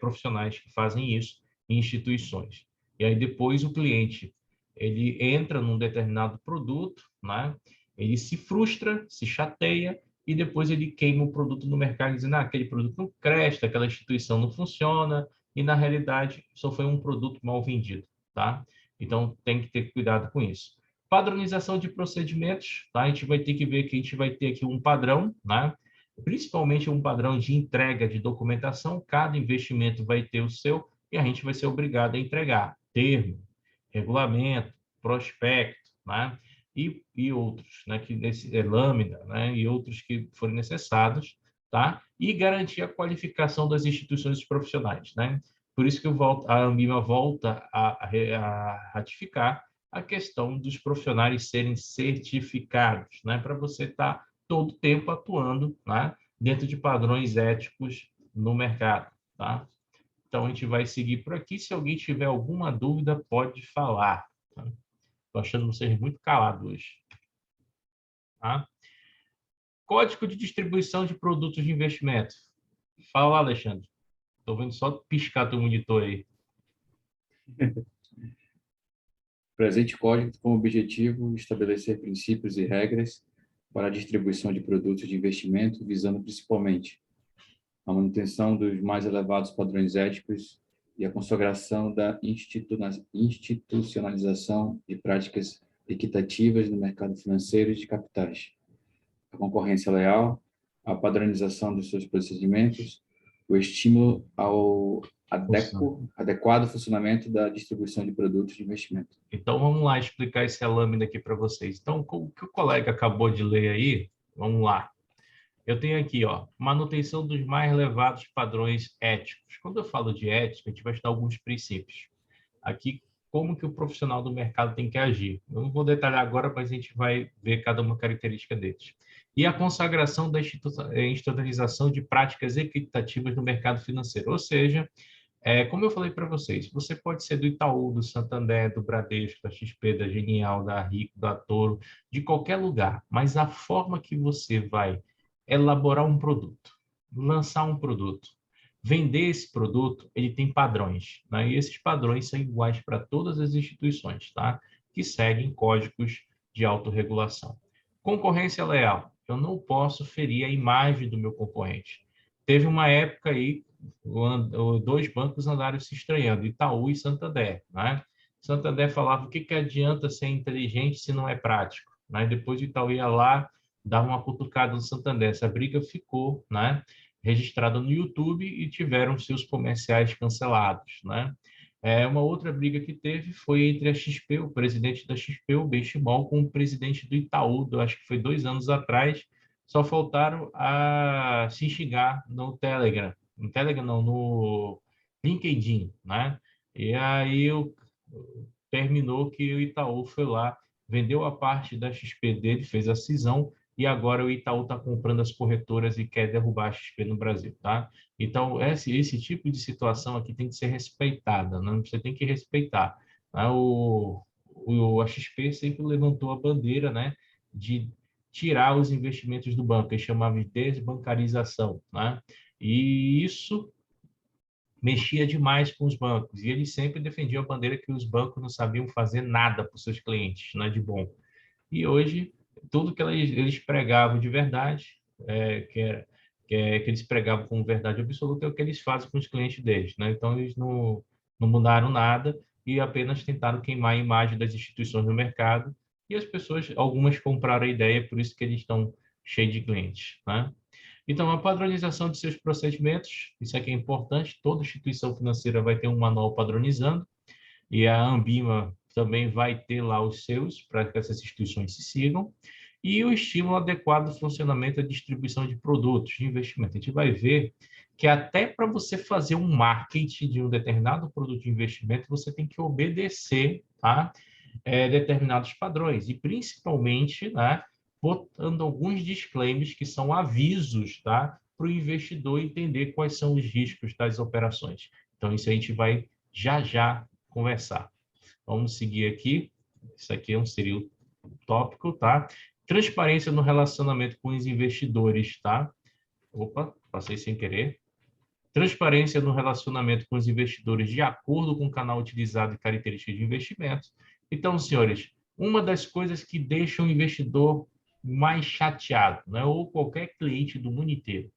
S1: profissionais que fazem isso em instituições. E aí, depois, o cliente ele entra num determinado produto, né? Ele se frustra, se chateia, e depois ele queima o produto no mercado, dizendo que aquele produto não presta, aquela instituição não funciona, e, na realidade, só foi um produto mal vendido. Tá? Então, tem que ter cuidado com isso. Padronização de procedimentos, tá? A gente vai ter que ver que a gente vai ter aqui um padrão, né? Principalmente um padrão de entrega de documentação, cada investimento vai ter o seu e a gente vai ser obrigado a entregar termo, regulamento, prospecto, né? E outros, né? Que lâmina, né? E outros que forem necessários, tá? E garantir a qualificação das instituições profissionais, né? Por isso que a Anbima volta a ratificar a questão dos profissionais serem certificados, né? Para você estar todo o tempo atuando, né, dentro de padrões éticos no mercado. Tá? Então, a gente vai seguir por aqui. Se alguém tiver alguma dúvida, pode falar. Estou achando vocês muito calados hoje. Tá? Código de distribuição de produtos de investimento. Fala lá, Alexandre. Estou vendo só piscar teu monitor aí.
S2: O presente código tem como objetivo estabelecer princípios e regras para a distribuição de produtos de investimento, visando principalmente a manutenção dos mais elevados padrões éticos e a consagração da institucionalização de práticas equitativas no mercado financeiro e de capitais, a concorrência leal, a padronização dos seus procedimentos, o estímulo ao adequado funcionamento da distribuição de produtos de investimento.
S1: Então, vamos lá explicar essa lâmina aqui para vocês. Então, o que o colega acabou de ler aí, vamos lá. Eu tenho aqui, ó, manutenção dos mais elevados padrões éticos. Quando eu falo de ética, a gente vai estudar alguns princípios. Aqui, como que o profissional do mercado tem que agir. Eu não vou detalhar agora, mas a gente vai ver cada uma característica deles. E a consagração da institucionalização de práticas equitativas no mercado financeiro. Ou seja, como eu falei para vocês, você pode ser do Itaú, do Santander, do Bradesco, da XP, da Genial, da Rico, da Toro, de qualquer lugar, mas a forma que você vai elaborar um produto, lançar um produto, vender esse produto, ele tem padrões, né? E esses padrões são iguais para todas as instituições, tá? Que seguem códigos de autorregulação. Concorrência leal. Eu não posso ferir a imagem do meu concorrente. Teve uma época aí, dois bancos andaram se estranhando, Itaú e Santander, né? Santander falava, o que adianta ser inteligente se não é prático? Né? Depois o Itaú ia lá, dava uma cutucada no Santander. Essa briga ficou, né, registrada no YouTube e tiveram seus comerciais cancelados, né? Uma outra briga que teve foi entre a XP, o presidente da XP, o Benchimol, com o presidente do Itaú, acho que foi 2 anos atrás. Só faltaram a se xingar no Telegram. No Telegram, não, no LinkedIn, né? E aí terminou que o Itaú foi lá, vendeu a parte da XP dele, fez a cisão, e agora o Itaú está comprando as corretoras e quer derrubar a XP no Brasil, tá? Então, esse tipo de situação aqui tem que ser respeitada, né? Você tem que respeitar. Né? A XP sempre levantou a bandeira, né, de tirar os investimentos do banco, eles chamavam de desbancarização, né? E isso mexia demais com os bancos, e eles sempre defendiam a bandeira que os bancos não sabiam fazer nada para os seus clientes, né, de bom. E hoje, tudo que eles pregavam de verdade, que eles pregavam como verdade absoluta, é o que eles fazem com os clientes deles, né? Então, eles não mudaram nada e apenas tentaram queimar a imagem das instituições no mercado, e as pessoas, algumas compraram a ideia, por isso que eles estão cheios de clientes, né? Então, a padronização de seus procedimentos, isso aqui é importante, toda instituição financeira vai ter um manual padronizando, e a Ambima também vai ter lá os seus, para que essas instituições se sigam, e o estímulo adequado do funcionamento e distribuição de produtos de investimento. A gente vai ver que até para você fazer um marketing de um determinado produto de investimento, você tem que obedecer, tá? Determinados padrões, e principalmente, né, botando alguns disclaimers que são avisos, tá, para o investidor entender quais são os riscos das operações. Então, isso a gente vai já conversar. Vamos seguir aqui. Isso aqui seria o tópico, tá? Transparência no relacionamento com os investidores, tá? Opa, passei sem querer. Transparência no relacionamento com os investidores de acordo com o canal utilizado e características de investimento. Então, senhores, uma das coisas que deixa o investidor mais chateado, né, ou qualquer cliente do mundo inteiro,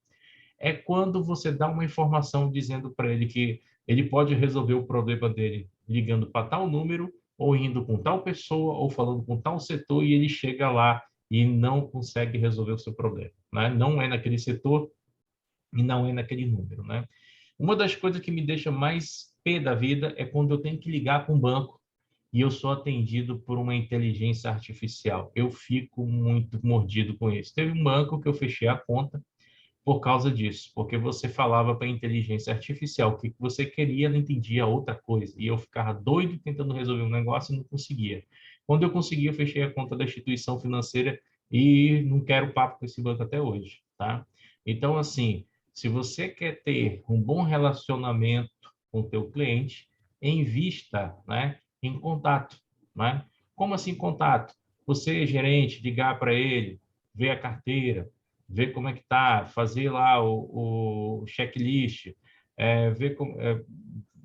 S1: é quando você dá uma informação dizendo para ele que ele pode resolver o problema dele ligando para tal número, ou indo com tal pessoa, ou falando com tal setor, e ele chega lá e não consegue resolver o seu problema, né? Não é naquele setor e não é naquele número, né? Uma das coisas que me deixa mais pé da vida é quando eu tenho que ligar com o banco e eu sou atendido por uma inteligência artificial. Eu fico muito mordido com isso. Teve um banco que eu fechei a conta por causa disso, porque você falava para a inteligência artificial o que você queria, ela entendia outra coisa, e eu ficava doido tentando resolver um negócio e não conseguia. Quando eu consegui, eu fechei a conta da instituição financeira e não quero papo com esse banco até hoje, tá? Então, assim, se você quer ter um bom relacionamento com o teu cliente, invista, né, em contato, né? Como assim contato? Você, gerente, ligar para ele, ver a carteira, ver como é que tá, fazer lá o checklist, ver como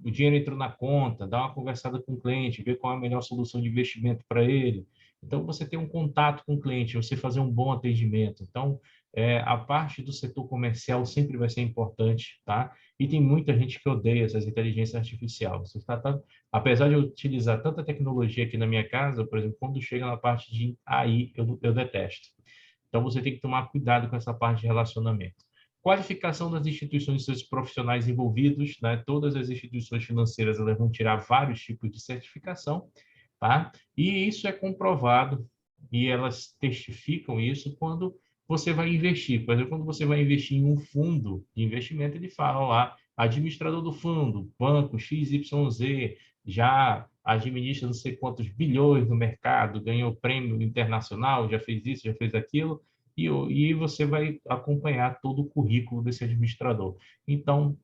S1: o dinheiro entrou na conta, dar uma conversada com o cliente, ver qual é a melhor solução de investimento para ele. Então, você tem um contato com o cliente, você fazer um bom atendimento. Então, a parte do setor comercial sempre vai ser importante, tá? E tem muita gente que odeia essas inteligências artificiais. Apesar de eu utilizar tanta tecnologia aqui na minha casa, por exemplo, quando chega na parte de AI, eu detesto. Então, você tem que tomar cuidado com essa parte de relacionamento. Qualificação das instituições e seus profissionais envolvidos, né? Todas as instituições financeiras elas vão tirar vários tipos de certificação, tá? E isso é comprovado e elas testificam isso quando você vai investir. Por exemplo, quando você vai investir em um fundo de investimento, ele fala lá, administrador do fundo, banco XYZ, já administra não sei quantos bilhões no mercado, ganhou prêmio internacional, já fez isso, já fez aquilo, e você vai acompanhar todo o currículo desse administrador. Então,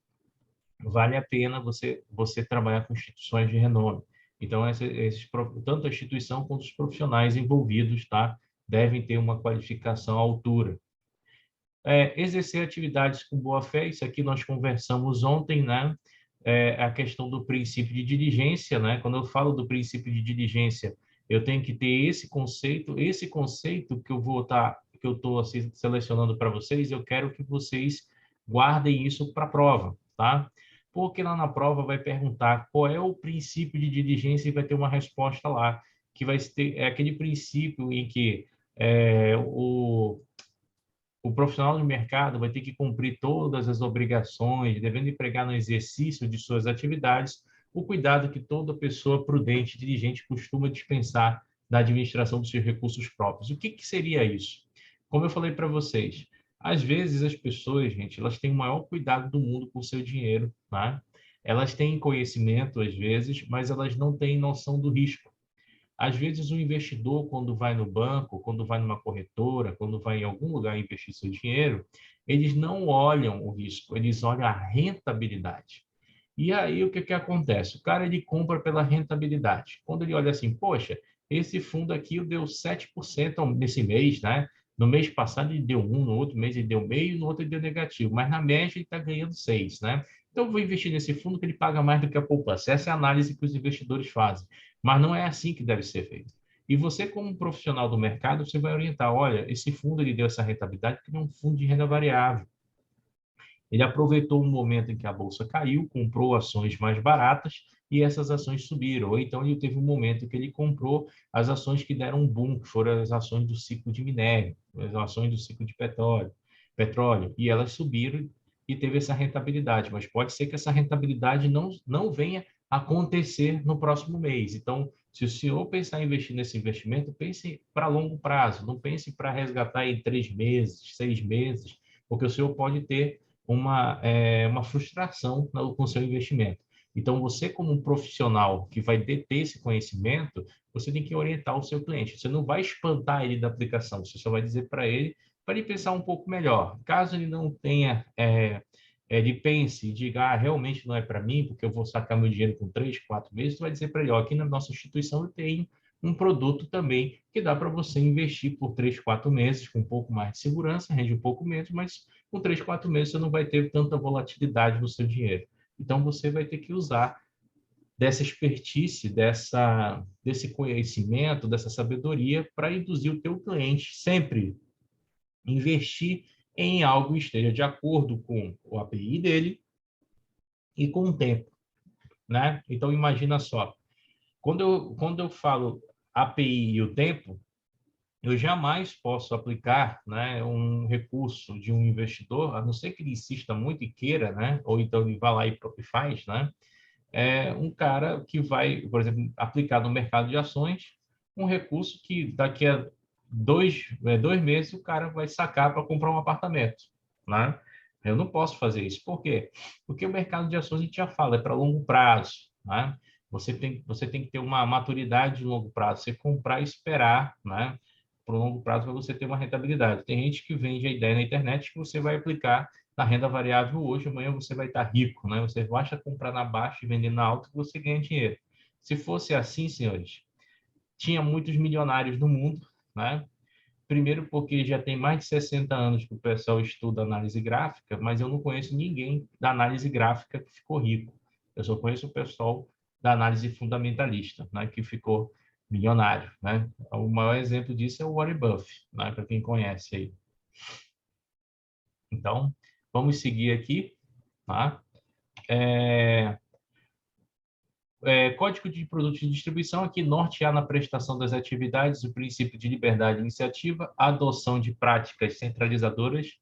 S1: vale a pena você trabalhar com instituições de renome. Então, tanto a instituição quanto os profissionais envolvidos, tá, devem ter uma qualificação à altura. Exercer atividades com boa-fé, isso aqui nós conversamos ontem, né? A questão do princípio de diligência, né? Quando eu falo do princípio de diligência, eu tenho que ter esse conceito que eu estou assim, selecionando para vocês, eu quero que vocês guardem isso para a prova, tá? Porque lá na prova vai perguntar qual é o princípio de diligência e vai ter uma resposta lá, que vai ter aquele princípio em que o profissional de mercado vai ter que cumprir todas as obrigações, devendo empregar no exercício de suas atividades o cuidado que toda pessoa prudente e diligente costuma dispensar na administração dos seus recursos próprios. O que seria isso? Como eu falei para vocês, às vezes as pessoas, gente, elas têm o maior cuidado do mundo com o seu dinheiro, né? Elas têm conhecimento, às vezes, mas elas não têm noção do risco. Às vezes, o investidor, quando vai no banco, quando vai numa corretora, quando vai em algum lugar investir seu dinheiro, eles não olham o risco, eles olham a rentabilidade. E aí, o que acontece? O cara, ele compra pela rentabilidade. Quando ele olha assim, poxa, esse fundo aqui deu 7% nesse mês, né? No mês passado ele deu 1, no outro mês ele deu meio, no outro ele deu negativo, mas na média ele está ganhando 6, né? Então, eu vou investir nesse fundo que ele paga mais do que a poupança. Essa é a análise que os investidores fazem. Mas não é assim que deve ser feito. E você, como profissional do mercado, você vai orientar, olha, esse fundo ele deu essa rentabilidade porque ele é um fundo de renda variável. Ele aproveitou um momento em que a bolsa caiu, comprou ações mais baratas e essas ações subiram. Ou então ele teve um momento em que ele comprou as ações que deram um boom, que foram as ações do ciclo de minério, as ações do ciclo de petróleo. petróleo, e elas subiram e teve essa rentabilidade, mas pode ser que essa rentabilidade não venha acontecer no próximo mês. Então, se o senhor pensar em investir nesse investimento, pense para longo prazo, não pense para resgatar em 3 meses, 6 meses, porque o senhor pode ter uma frustração com o seu investimento. Então, você como um profissional que vai deter esse conhecimento, você tem que orientar o seu cliente. Você não vai espantar ele da aplicação, você só vai dizer para ele pensar um pouco melhor. Caso ele não tenha, ele pense e diga, realmente não é para mim, porque eu vou sacar meu dinheiro com 3, 4 meses, você vai dizer para ele, aqui na nossa instituição tem um produto também que dá para você investir por 3, 4 meses com um pouco mais de segurança, rende um pouco menos, mas com 3, 4 meses você não vai ter tanta volatilidade no seu dinheiro. Então, você vai ter que usar dessa expertise, desse conhecimento, dessa sabedoria para induzir o teu cliente sempre investir em algo que esteja de acordo com o API dele e com o tempo, né? Então, imagina só, quando eu falo API e o tempo, eu jamais posso aplicar, né, um recurso de um investidor, a não ser que ele insista muito e queira, né, ou então ele vai lá e faz, né, um cara que vai, por exemplo, aplicar no mercado de ações um recurso que daqui a 2 meses o cara vai sacar para comprar um apartamento, né? Eu não posso fazer isso. Por quê? Porque o mercado de ações, a gente já fala, é para longo prazo, né? Você tem que ter uma maturidade de longo prazo. Você comprar e esperar, né? Por longo prazo para você ter uma rentabilidade. Tem gente que vende a ideia na internet que você vai aplicar na renda variável hoje, amanhã você vai estar rico, né? Você basta comprar na baixa e vender na alta que você ganha dinheiro. Se fosse assim, senhores, tinha muitos milionários no mundo, né? Primeiro porque já tem mais de 60 anos que o pessoal estuda análise gráfica, mas eu não conheço ninguém da análise gráfica que ficou rico. Eu só conheço o pessoal da análise fundamentalista, né, que ficou milionário, né? O maior exemplo disso é o Warren Buffett, né, para quem conhece aí. Então, vamos seguir aqui, tá? Código de produtos de distribuição aqui nortear na prestação das atividades o princípio de liberdade de iniciativa, adoção de práticas centralizadoras,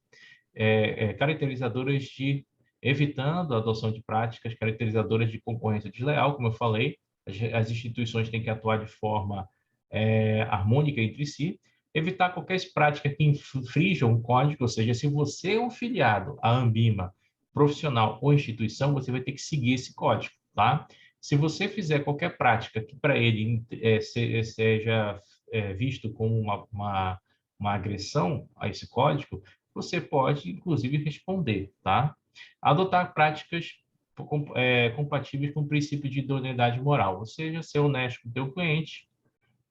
S1: caracterizadoras de evitando a adoção de práticas caracterizadoras de concorrência desleal, como eu falei, as instituições têm que atuar de forma harmônica entre si, evitar qualquer prática que infrinjam o código, ou seja, se você é um filiado à Anbima, profissional ou instituição, você vai ter que seguir esse código, tá? Se você fizer qualquer prática que para ele seja visto como uma agressão a esse código, você pode, inclusive, responder, tá? Adotar práticas compatíveis com o princípio de idoneidade moral, ou seja, ser honesto com o teu cliente,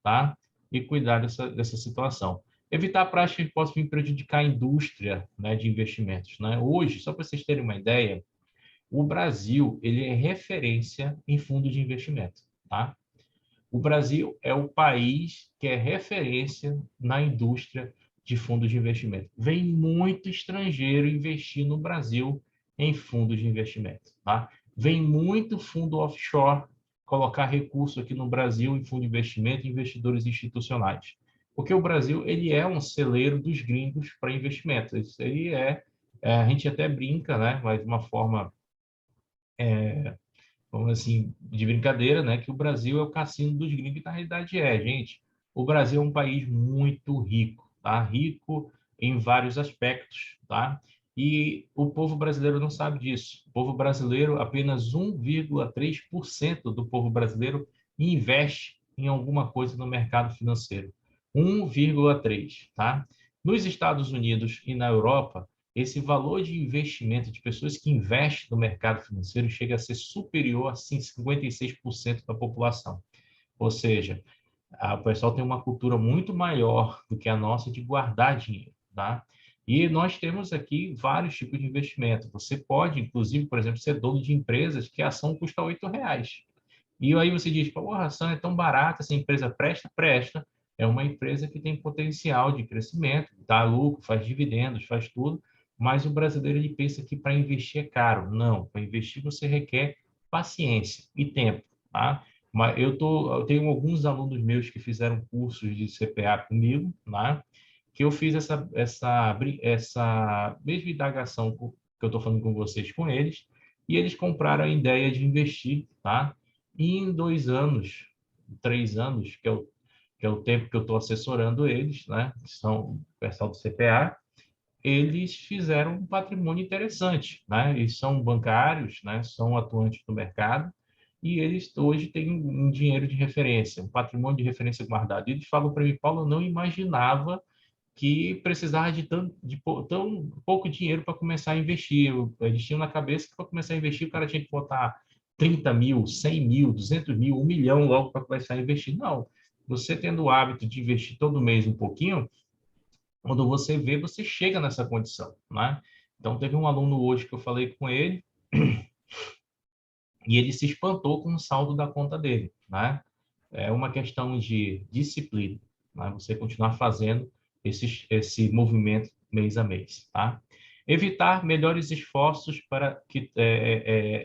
S1: tá? E cuidar dessa situação. Evitar práticas que possam vir prejudicar a indústria, né, de investimentos, né? Hoje, só para vocês terem uma ideia, o Brasil ele é referência em fundos de investimento, tá? O Brasil é o país que é referência na indústria de fundos de investimento. Vem muito estrangeiro investir no Brasil em fundos de investimento, tá? Vem muito fundo offshore colocar recurso aqui no Brasil em fundo de investimento e investidores institucionais. Porque o Brasil ele é um celeiro dos gringos para investimentos. Ele a gente até brinca, né, mas de uma forma vamos assim, de brincadeira, né, que o Brasil é o cassino dos gringos, e na realidade gente. O Brasil é um país muito rico, tá? Rico em vários aspectos, tá? E o povo brasileiro não sabe disso. O povo brasileiro, apenas 1,3% do povo brasileiro investe em alguma coisa no mercado financeiro. 1,3, tá? Nos Estados Unidos e na Europa, esse valor de investimento de pessoas que investem no mercado financeiro chega a ser superior a 56% da população. Ou seja, o pessoal tem uma cultura muito maior do que a nossa de guardar dinheiro, tá? E nós temos aqui vários tipos de investimento. Você pode, inclusive, por exemplo, ser dono de empresas que a ação custa R$ 8. E aí você diz, pô, a ação é tão barata, essa empresa presta? Presta. É uma empresa que tem potencial de crescimento, dá lucro, faz dividendos, faz tudo, mas o brasileiro ele pensa que para investir é caro. Não, para investir você requer paciência e tempo, tá? Mas eu tenho alguns alunos meus que fizeram cursos de CPA comigo, né? que eu fiz essa mesma indagação que eu estou falando com vocês com eles, e eles compraram a ideia de investir, tá? E em 2 anos, 3 anos, que é o tempo que eu estou assessorando eles, né? Que são o pessoal do CPA, eles fizeram um patrimônio interessante, né? Eles são bancários, né? São atuantes no mercado e eles hoje têm um dinheiro de referência, um patrimônio de referência guardado. E eles falam para mim, Paulo, eu não imaginava que precisava tão pouco dinheiro para começar a investir. Eles tinham na cabeça que para começar a investir o cara tinha que botar 30 mil, 100 mil, 200 mil, 1 milhão logo para começar a investir. Não, você tendo o hábito de investir todo mês um pouquinho, quando você vê, você chega nessa condição, né? Então, teve um aluno hoje que eu falei com ele e ele se espantou com o saldo da conta dele, né? É uma questão de disciplina, né? Você continuar fazendo esse movimento mês a mês, tá? Evitar melhores esforços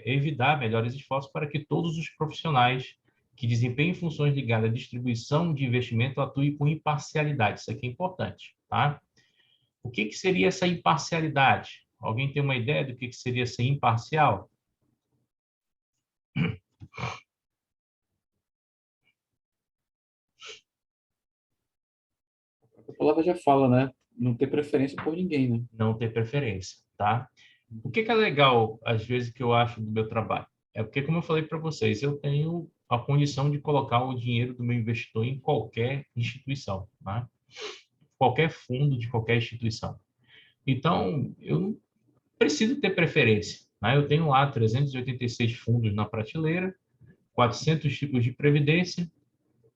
S1: evitar melhores esforços para que todos os profissionais que desempenhem funções ligadas à distribuição de investimento atuem com imparcialidade. Isso aqui é importante, tá? O que seria essa imparcialidade? Alguém tem uma ideia do que seria ser imparcial?
S2: A palavra já fala, né? Não ter preferência por ninguém, né?
S1: Não ter preferência, tá? O que é legal, às vezes, que eu acho do meu trabalho? É porque, como eu falei para vocês, eu tenho a condição de colocar o dinheiro do meu investidor em qualquer instituição, né? Qualquer fundo de qualquer instituição. Então, eu não preciso ter preferência, né? Eu tenho lá 386 fundos na prateleira, 400 tipos de previdência,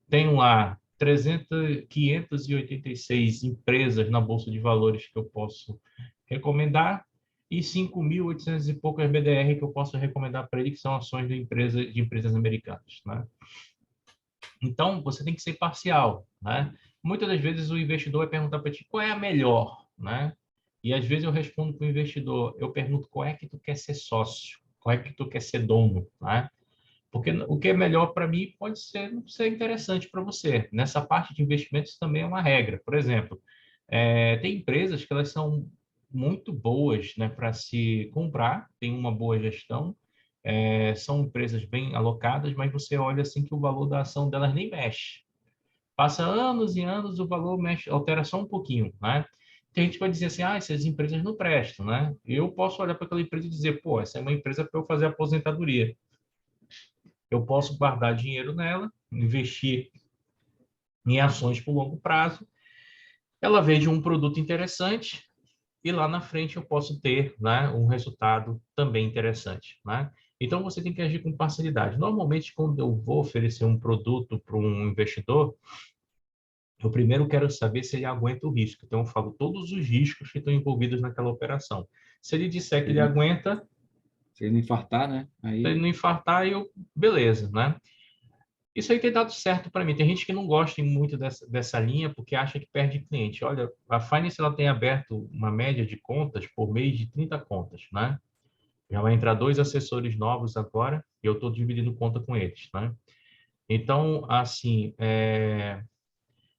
S1: tenho lá 586 empresas na Bolsa de Valores que eu posso recomendar e 5.800 e poucas BDR que eu posso recomendar para ele, que são ações de empresas americanas, né? Então, você tem que ser parcial, né? Muitas das vezes o investidor vai perguntar para ti qual é a melhor, né? E às vezes eu respondo para o investidor, eu pergunto qual é que tu quer ser sócio, qual é que tu quer ser dono, né? Porque o que é melhor para mim pode ser não ser interessante para você. Nessa parte de investimentos também é uma regra. Por exemplo, tem empresas que elas são muito boas, né, para se comprar, tem uma boa gestão, são empresas bem alocadas, mas você olha assim que o valor da ação delas nem mexe. Passa anos e anos, o valor mexe, altera só um pouquinho, né? Tem gente que vai dizer assim, essas empresas não prestam, né? Eu posso olhar para aquela empresa e dizer, pô, essa é uma empresa para eu fazer aposentadoria. Eu posso guardar dinheiro nela, investir em ações por longo prazo, ela vende um produto interessante e lá na frente eu posso ter, né, um resultado também interessante, né? Então você tem que agir com parcialidade. Normalmente, quando eu vou oferecer um produto para um investidor, eu primeiro quero saber se ele aguenta o risco. Então eu falo todos os riscos que estão envolvidos naquela operação. Se ele disser que ele aguenta,
S2: Se ele não infartar, né?
S1: se ele
S2: Aí,
S1: não infartar, beleza, né? Isso aí tem dado certo para mim. Tem gente que não gosta muito dessa linha porque acha que perde cliente. Olha, a Finance ela tem aberto uma média de contas por mês de 30 contas, né? Já vai entrar 2 assessores novos agora e eu estou dividindo conta com eles, né? Então, assim,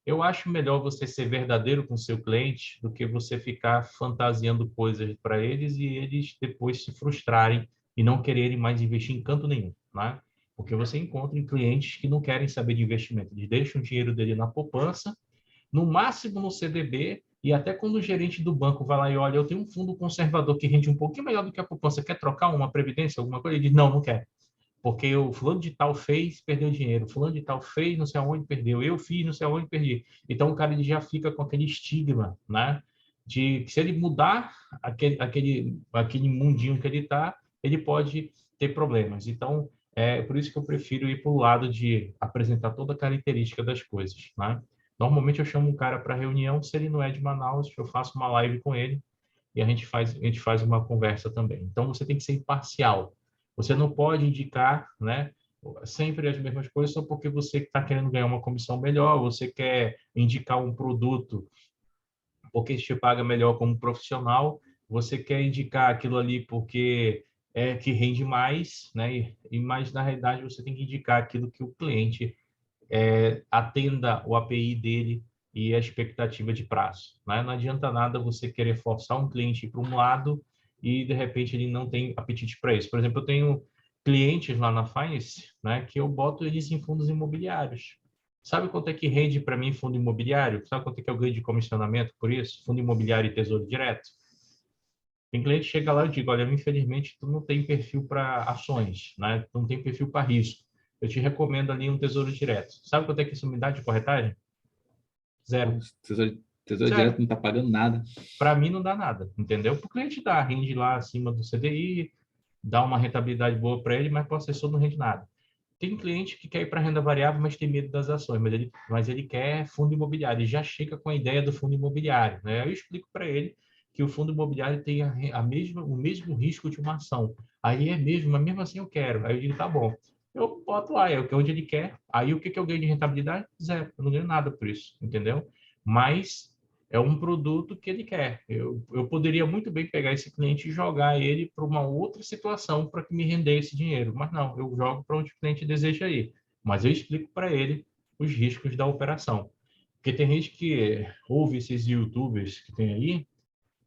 S1: eu acho melhor você ser verdadeiro com seu cliente do que você ficar fantasiando coisas para eles e eles depois se frustrarem e não quererem mais investir em canto nenhum, né? Porque você encontra clientes que não querem saber de investimento, eles deixam o dinheiro dele na poupança, no máximo no CDB, e até quando o gerente do banco vai lá e olha, eu tenho um fundo conservador que rende um pouquinho melhor do que a poupança, quer trocar uma previdência, alguma coisa? Ele diz, não, não quer. Porque o fulano de tal fez, perdeu dinheiro. Fulano de tal fez, não sei aonde, perdeu. Eu fiz, não sei aonde, perdi. Então, o cara ele já fica com aquele estigma, né? De que se ele mudar aquele mundinho que ele está, ele pode ter problemas. Então, é por isso que eu prefiro ir para o lado de apresentar toda a característica das coisas, né? Normalmente eu chamo um cara para reunião, se ele não é de Manaus, eu faço uma live com ele e a gente faz uma conversa também. Então, você tem que ser imparcial. Você não pode indicar, né, sempre as mesmas coisas só porque você está querendo ganhar uma comissão melhor, você quer indicar um produto porque te paga melhor como profissional, você quer indicar aquilo ali porque é que rende mais, né? Mas na realidade você tem que indicar aquilo que o cliente atenda o API dele e a expectativa de prazo, né? Não adianta nada você querer forçar um cliente para um lado e, de repente, ele não tem apetite para isso. Por exemplo, eu tenho clientes lá na Finance, né, que eu boto eles em fundos imobiliários. Sabe quanto é que rende para mim fundo imobiliário? Sabe quanto é que eu ganho de comissionamento por isso? Fundo imobiliário e tesouro direto? Tem cliente que chega lá e digo, olha, infelizmente tu não tem perfil para ações, né? Tu não tem perfil para risco. Eu te recomendo ali um tesouro direto. Sabe quanto é que isso me dá de corretagem?
S2: Pô,
S1: Zero.
S2: tesouro
S1: Zero.
S2: direto não está pagando nada.
S1: Para mim não dá nada, entendeu? Para o cliente dá, rende lá acima do CDI, dá uma rentabilidade boa para ele, mas para o assessor não rende nada. Tem cliente que quer ir para renda variável, mas tem medo das ações, mas ele quer fundo imobiliário, ele já chega com a ideia do fundo imobiliário, né? Eu explico para ele que o fundo imobiliário tem o mesmo risco de uma ação. Aí é mesmo, mas mesmo assim eu quero. Aí eu digo, tá bom. Eu boto lá, é onde ele quer. Aí o que que eu ganho de rentabilidade? Zero. Eu não ganho nada por isso, entendeu? Mas é um produto que ele quer. Eu poderia muito bem pegar esse cliente e jogar ele para uma outra situação para que me rendesse dinheiro, mas não, eu jogo para onde o cliente deseja ir. Mas eu explico para ele os riscos da operação. Porque tem gente que ouve esses YouTubers que tem aí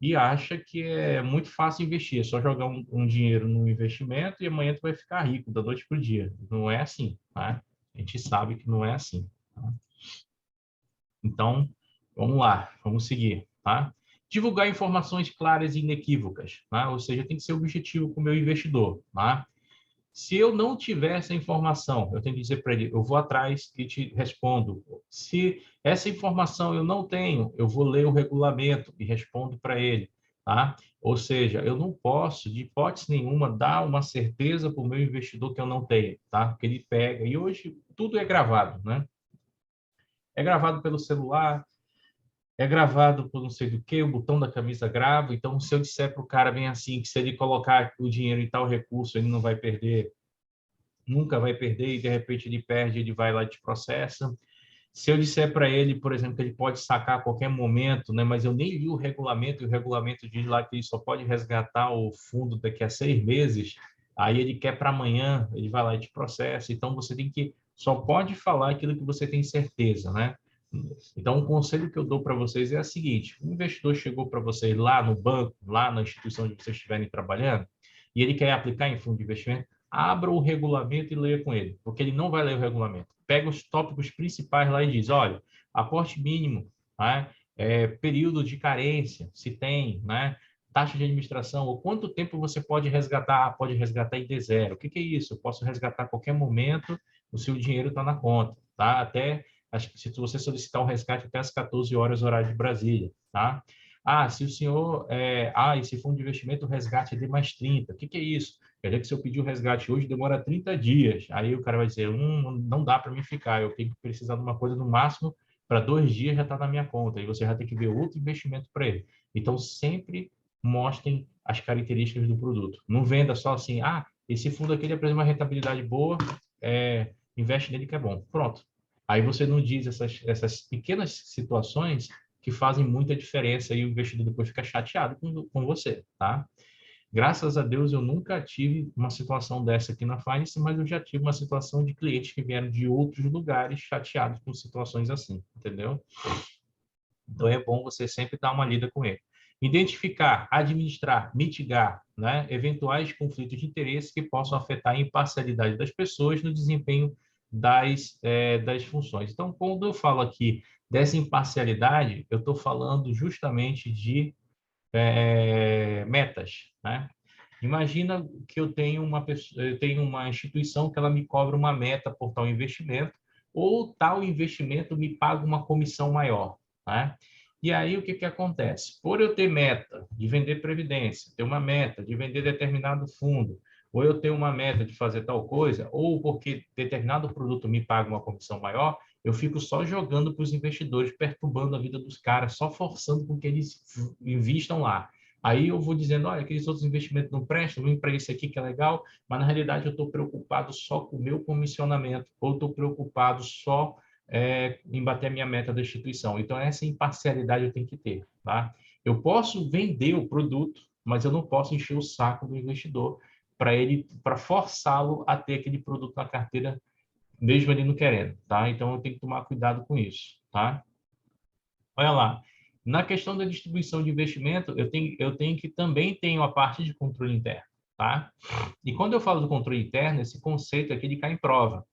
S1: e acha que é muito fácil investir, é só jogar um dinheiro no investimento e amanhã tu vai ficar rico da noite para o dia. Não é assim, tá? A gente sabe que não é assim. Tá? Então, vamos lá, vamos seguir, tá? Divulgar informações claras e inequívocas, tá? Ou seja, tem que ser objetivo com o meu investidor, tá? Se eu não tiver essa informação, eu tenho que dizer para ele, eu vou atrás e te respondo. Se essa informação eu não tenho, eu vou ler o regulamento e respondo para ele, tá? Ou seja, eu não posso, de hipótese nenhuma, dar uma certeza para o meu investidor que eu não tenho, tá? Porque ele pega, e hoje tudo é gravado, né? É gravado pelo celular, é gravado por não sei do que, o botão da camisa grava. Então, se eu disser para o cara bem assim, que se ele colocar o dinheiro em tal recurso, ele não vai perder, nunca vai perder, e de repente ele perde, ele vai lá e te processa. Se eu disser para ele, por exemplo, que ele pode sacar a qualquer momento, né, mas eu nem li o regulamento, e o regulamento diz lá que ele só pode resgatar o fundo daqui a 6 meses, aí ele quer para amanhã, ele vai lá e te processa. Então, você tem que, só pode falar aquilo que você tem certeza, né? Então, o conselho que eu dou para vocês é o seguinte: o investidor chegou para vocês lá no banco, lá na instituição onde vocês estiverem trabalhando, e ele quer aplicar em fundo de investimento, abra o regulamento e leia com ele, porque ele não vai ler o regulamento. Pega os tópicos principais lá e diz, olha, aporte mínimo, né? Período de carência, se tem, né? Taxa de administração, ou quanto tempo você pode resgatar? Pode resgatar em D0. O que é isso? Eu posso resgatar a qualquer momento, o seu dinheiro está na conta, tá? Até se você solicitar um resgate até as 14 horas, horário de Brasília, tá? Ah, se o senhor... esse fundo de investimento, o resgate é de mais 30. O que é isso? Quer dizer que se eu pedir o resgate hoje, demora 30 dias. Aí o cara vai dizer, não dá para mim ficar, eu tenho que precisar de uma coisa no máximo para 2 dias já está na minha conta. E você já tem que ver outro investimento para ele. Então, sempre mostrem as características do produto. Não venda só assim, esse fundo aqui ele apresenta uma rentabilidade boa, investe nele que é bom. Pronto. Aí você não diz essas pequenas situações que fazem muita diferença e o investidor depois fica chateado com você, tá? Graças a Deus eu nunca tive uma situação dessa aqui na Finance, mas eu já tive uma situação de clientes que vieram de outros lugares chateados com situações assim, entendeu? Então é bom você sempre dar uma lida com ele. Identificar, administrar, mitigar, né, eventuais conflitos de interesse que possam afetar a imparcialidade das pessoas no desempenho das funções. Então, quando eu falo aqui dessa imparcialidade, eu estou falando justamente de metas, né? Imagina que eu tenho uma instituição que ela me cobra uma meta por tal investimento, ou tal investimento me paga uma comissão maior, né? E aí o que que acontece? Por eu ter meta de vender previdência, ter uma meta de vender determinado fundo, ou eu ter uma meta de fazer tal coisa, ou porque determinado produto me paga uma comissão maior, eu fico só jogando para os investidores, perturbando a vida dos caras, só forçando com que eles invistam lá. Aí eu vou dizendo, olha, aqueles outros investimentos não prestam, vem para esse aqui que é legal, mas na realidade eu estou preocupado só com o meu comissionamento, ou estou preocupado só em bater a minha meta da instituição. Então, essa imparcialidade eu tenho que ter, tá? Eu posso vender o produto, mas eu não posso encher o saco do investidor para forçá-lo a ter aquele produto na carteira mesmo ele não querendo, tá? Então eu tenho que tomar cuidado com isso, tá? Olha lá, na questão da distribuição de investimento, eu tenho que também tenho a parte de controle interno, tá? E quando eu falo do controle interno, esse conceito aqui ele cai em prova.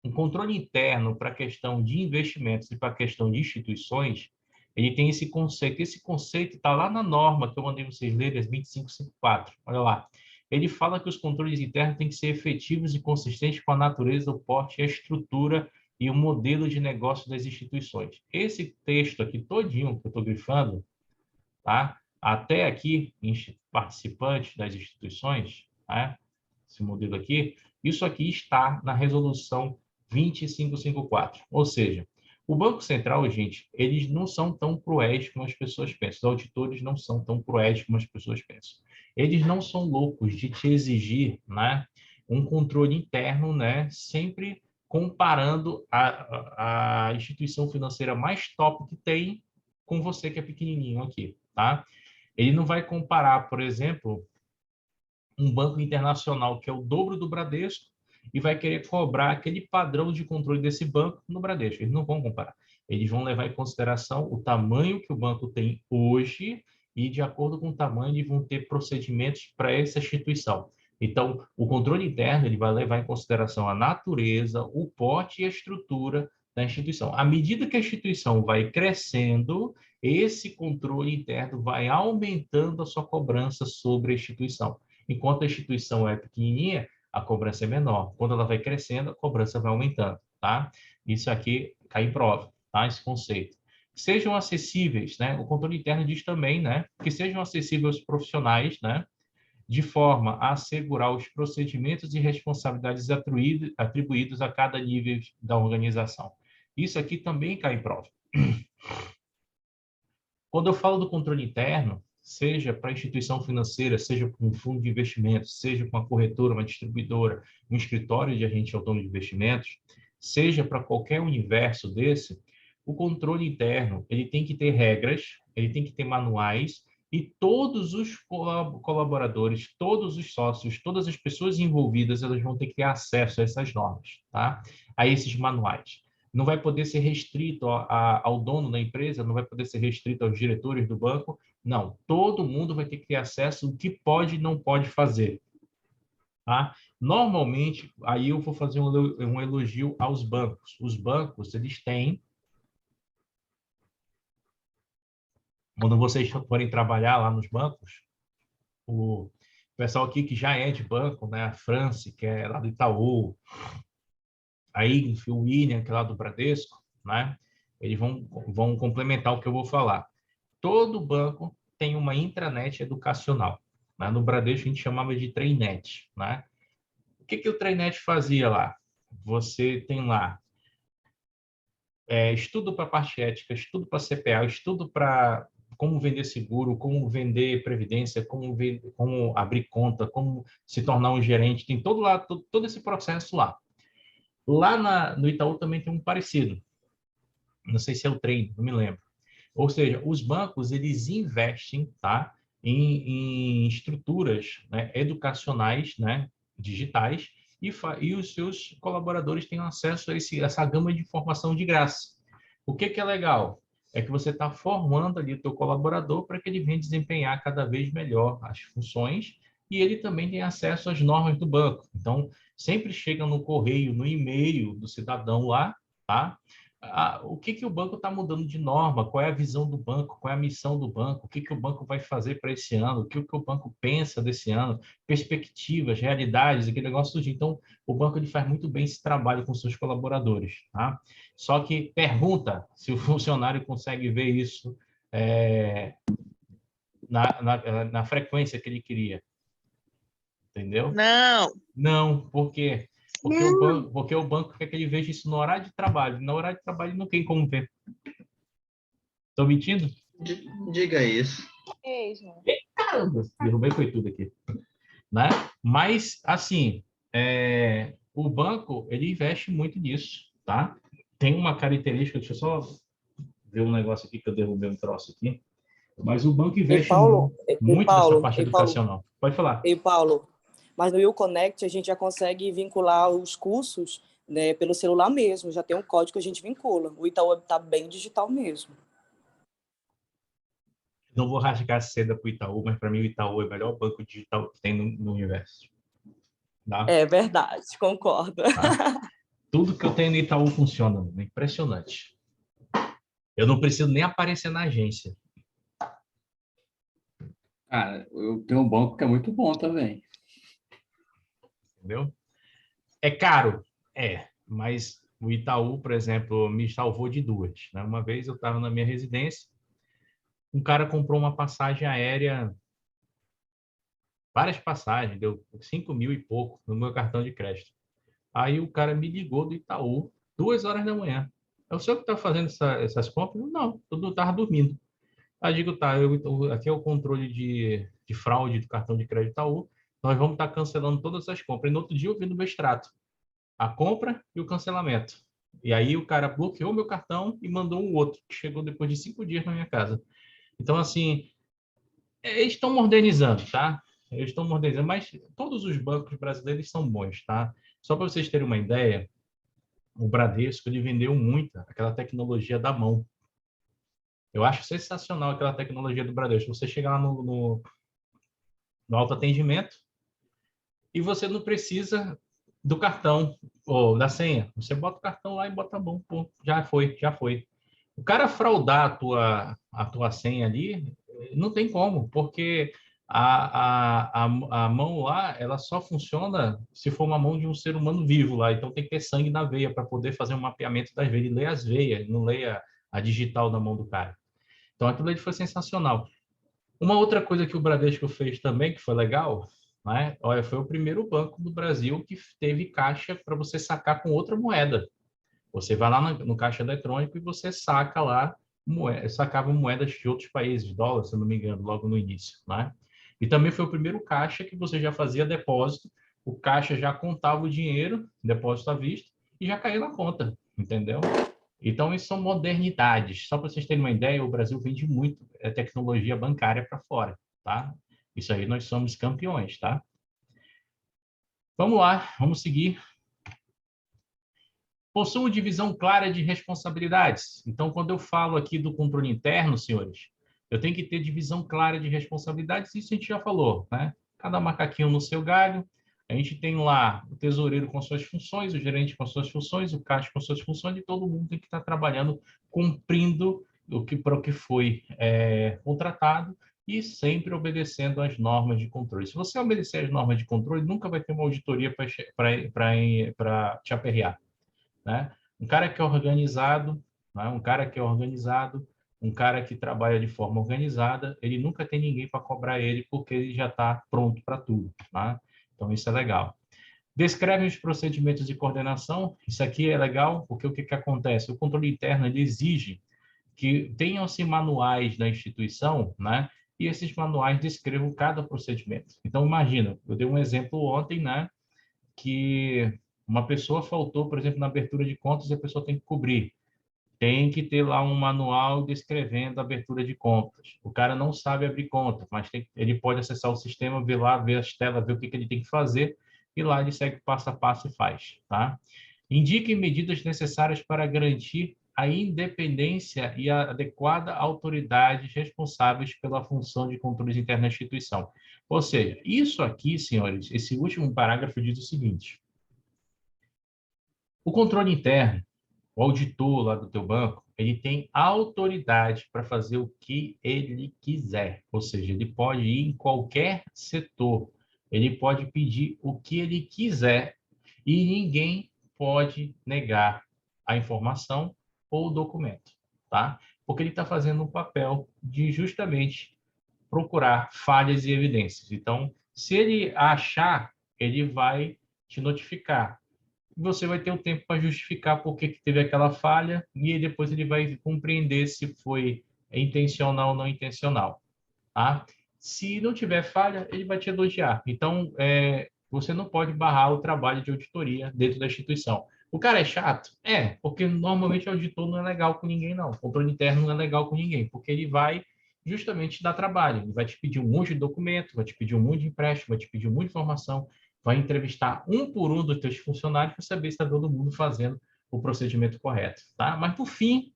S1: Um controle interno para a questão de investimentos e para a questão de instituições, ele tem esse conceito. Esse conceito está lá na norma que eu mandei vocês lerem, as 2554. Olha lá. Ele fala que os controles internos têm que ser efetivos e consistentes com a natureza, o porte, a estrutura e o modelo de negócio das instituições. Esse texto aqui todinho que eu estou grifando, tá? Até aqui, participantes das instituições, tá? Esse modelo aqui, isso aqui está na resolução 2554. Ou seja, o Banco Central, gente, eles não são tão cruéis como as pessoas pensam. Os auditores não são tão cruéis como as pessoas pensam. Eles não são loucos de te exigir, né, um controle interno, né, sempre comparando a instituição financeira mais top que tem com você que é pequenininho aqui, tá? Ele não vai comparar, por exemplo, um banco internacional que é o dobro do Bradesco e vai querer cobrar aquele padrão de controle desse banco no Bradesco. Eles não vão comparar. Eles vão levar em consideração o tamanho que o banco tem hoje e, de acordo com o tamanho, eles vão ter procedimentos para essa instituição. Então, o controle interno ele vai levar em consideração a natureza, o porte e a estrutura da instituição. À medida que a instituição vai crescendo, esse controle interno vai aumentando a sua cobrança sobre a instituição. Enquanto a instituição é pequenininha, a cobrança é menor. Quando ela vai crescendo, a cobrança vai aumentando, tá? Isso aqui cai em prova, tá? Esse conceito. Sejam acessíveis, né? O controle interno diz também, né? Que sejam acessíveis aos profissionais, né? De forma a assegurar os procedimentos e responsabilidades atribuídos a cada nível da organização. Isso aqui também cai em prova. Quando eu falo do controle interno, seja para a instituição financeira, seja para um fundo de investimentos, seja para uma corretora, uma distribuidora, um escritório de agente autônomo de investimentos, seja para qualquer universo desse, o controle interno ele tem que ter regras, ele tem que ter manuais e todos os colaboradores, todos os sócios, todas as pessoas envolvidas, elas vão ter que ter acesso a essas normas, tá? A esses manuais. Não vai poder ser restrito ao dono da empresa, não vai poder ser restrito aos diretores do banco. Não, todo mundo vai ter que ter acesso ao que pode e não pode fazer. Tá? Normalmente, aí eu vou fazer um elogio aos bancos. Os bancos, eles têm, quando vocês forem trabalhar lá nos bancos, o pessoal aqui que já é de banco, né? A France, que é lá do Itaú, aí o William, que é lá do Bradesco, né? Eles vão complementar o que eu vou falar. Todo banco tem uma intranet educacional. Né? No Bradesco, a gente chamava de Trainet. Né? O que o Trainet fazia lá? Você tem lá estudo para parte ética, estudo para CPA, estudo para como vender seguro, como vender previdência, como abrir conta, como se tornar um gerente. Tem todo esse processo lá. Lá no Itaú também tem um parecido. Não sei se é o Treino, não me lembro. Ou seja, os bancos eles investem, tá, em estruturas, né, educacionais, né, digitais e os seus colaboradores têm acesso a essa gama de informação de graça. O que é legal? É que você está formando ali o teu colaborador para que ele venha desempenhar cada vez melhor as funções e ele também tem acesso às normas do banco. Então, sempre chega no correio, no e-mail do cidadão lá, tá? O que o banco está mudando de norma, qual é a visão do banco, qual é a missão do banco, o que o banco vai fazer para esse ano, o que o banco pensa desse ano, perspectivas, realidades, aquele negócio tudo. Então, o banco ele faz muito bem esse trabalho com seus colaboradores. Tá? Só que pergunta se o funcionário consegue ver isso na frequência que ele queria. Entendeu?
S3: Não.
S1: Não, por quê? Porque o banco quer que ele veja isso no horário de trabalho. No horário de trabalho não tem como ver. Estou mentindo?
S3: Diga isso.
S1: Caramba, derrubei foi tudo aqui. Né? Mas, assim, o banco, ele investe muito nisso, tá? Tem uma característica, deixa eu só ver um negócio aqui que eu derrubei um troço aqui. Mas o banco investe muito nessa parte educacional. Pode falar.
S4: E Paulo, mas no YouConnect a gente já consegue vincular os cursos, né, pelo celular mesmo, já tem um código que a gente vincula. O Itaú está bem digital mesmo.
S1: Não vou rasgar seda para o Itaú, mas para mim o Itaú é o melhor banco digital que tem no universo. Tá?
S4: É verdade, concordo.
S1: Tá? Tudo que eu tenho no Itaú funciona. É impressionante. Eu não preciso nem aparecer na agência.
S2: Cara, eu tenho um banco que é muito bom também.
S1: Entendeu? É caro? É. Mas o Itaú, por exemplo, me salvou de duas. Né? Uma vez eu estava na minha residência, um cara comprou uma passagem aérea, várias passagens, deu 5 mil e pouco no meu cartão de crédito. Aí o cara me ligou do Itaú, 2 horas da manhã. É o senhor que está fazendo essas compras? Não, eu estava dormindo. Aí digo, tá, aqui é o controle de fraude do cartão de crédito Itaú, nós vamos estar cancelando todas as compras. E no outro dia eu vi no meu extrato a compra e o cancelamento. E aí o cara bloqueou meu cartão e mandou um outro, que chegou depois de 5 dias na minha casa. Então, assim, eles estão modernizando, tá? Eles estão modernizando, mas todos os bancos brasileiros são bons, tá? Só para vocês terem uma ideia, o Bradesco, ele vendeu muito aquela tecnologia da mão. Eu acho sensacional aquela tecnologia do Bradesco. Você chegar lá no autoatendimento e você não precisa do cartão ou da senha. Você bota o cartão lá e bota a mão. Pô, já foi, já foi. O cara fraudar a tua senha ali, não tem como, porque a mão lá, ela só funciona se for uma mão de um ser humano vivo lá. Então tem que ter sangue na veia para poder fazer um mapeamento das veias. Ele lê as veias, não lê a digital da mão do cara. Então aquilo ali foi sensacional. Uma outra coisa que o Bradesco fez também, que foi legal, né? Olha, foi o primeiro banco do Brasil que teve caixa para você sacar com outra moeda. Você vai lá no caixa eletrônico e você saca lá, sacava moedas de outros países, dólares, se eu não me engano, logo no início, né? E também foi o primeiro caixa que você já fazia depósito, o caixa já contava o dinheiro, depósito à vista, e já caía na conta, entendeu? Então, isso são modernidades. Só para vocês terem uma ideia, o Brasil vende muito tecnologia bancária para fora, tá? Isso aí nós somos campeões, tá? Vamos lá, vamos seguir. Possuo divisão clara de responsabilidades. Então, quando eu falo aqui do controle interno, senhores, eu tenho que ter divisão clara de responsabilidades, isso a gente já falou, né? Cada macaquinho no seu galho. A gente tem lá o tesoureiro com suas funções, o gerente com suas funções, o caixa com suas funções, e todo mundo tem que estar trabalhando, cumprindo para o que foi contratado e sempre obedecendo às normas de controle. Se você obedecer às normas de controle, nunca vai ter uma auditoria para te aperrear, né? Um cara que é organizado, né? Um cara que trabalha de forma organizada, ele nunca tem ninguém para cobrar ele, porque ele já está pronto para tudo, né? Então, isso é legal. Descreve os procedimentos de coordenação. Isso aqui é legal, porque o que acontece? O controle interno ele exige que tenham-se manuais da instituição, né? E esses manuais descrevam cada procedimento. Então, imagina, eu dei um exemplo ontem, né? Que uma pessoa faltou, por exemplo, na abertura de contas e a pessoa tem que cobrir. Tem que ter lá um manual descrevendo a abertura de contas. O cara não sabe abrir conta, mas ele pode acessar o sistema, ver lá, ver as telas, ver o que ele tem que fazer, e lá ele segue passo a passo e faz. Tá? Indique medidas necessárias para garantir a independência e a adequada autoridade responsáveis pela função de controle interno da instituição. Ou seja, isso aqui, senhores, esse último parágrafo diz o seguinte: o controle interno, o auditor lá do teu banco, ele tem autoridade para fazer o que ele quiser. Ou seja, ele pode ir em qualquer setor, ele pode pedir o que ele quiser e ninguém pode negar a informação ou o documento, tá? Porque ele está fazendo um papel de justamente procurar falhas e evidências. Então, se ele achar, ele vai te notificar. Você vai ter o tempo para justificar por que teve aquela falha e depois ele vai compreender se foi intencional ou não intencional, tá? Se não tiver falha, ele vai te elogiar. Então, você não pode barrar o trabalho de auditoria dentro da instituição. O cara é chato? É, porque normalmente o auditor não é legal com ninguém, não. O controle interno não é legal com ninguém, porque ele vai justamente te dar trabalho. Ele vai te pedir um monte de documento, vai te pedir um monte de empréstimo, vai te pedir um monte de informação, vai entrevistar um por um dos teus funcionários para saber se está todo mundo fazendo o procedimento correto, tá? Mas, no fim,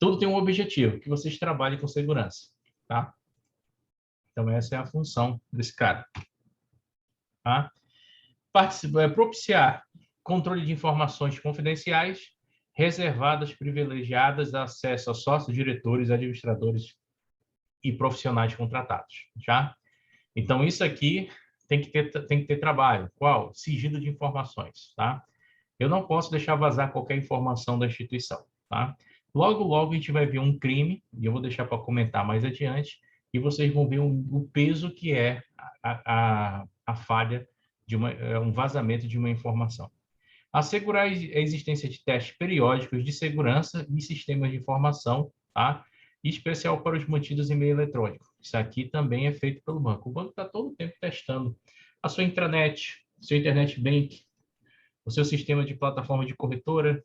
S1: Tudo tem um objetivo, que vocês trabalhem com segurança, tá? Então, essa é a função desse cara, tá? Propiciar controle de informações confidenciais, reservadas, privilegiadas, acesso a sócios, diretores, administradores e profissionais contratados, já? Então, isso aqui tem que ter trabalho. Qual? Sigilo de informações, tá? Eu não posso deixar vazar qualquer informação da instituição, tá? Logo, logo a gente vai ver um crime, e eu vou deixar para comentar mais adiante, e vocês vão ver o peso que é a falha de um vazamento de uma informação. Assegurar a existência de testes periódicos de segurança e sistemas de informação, tá? Em especial para os mantidos em meio eletrônico. Isso aqui também é feito pelo banco. O banco está todo o tempo testando a sua intranet, seu internet bank, o seu sistema de plataforma de corretora,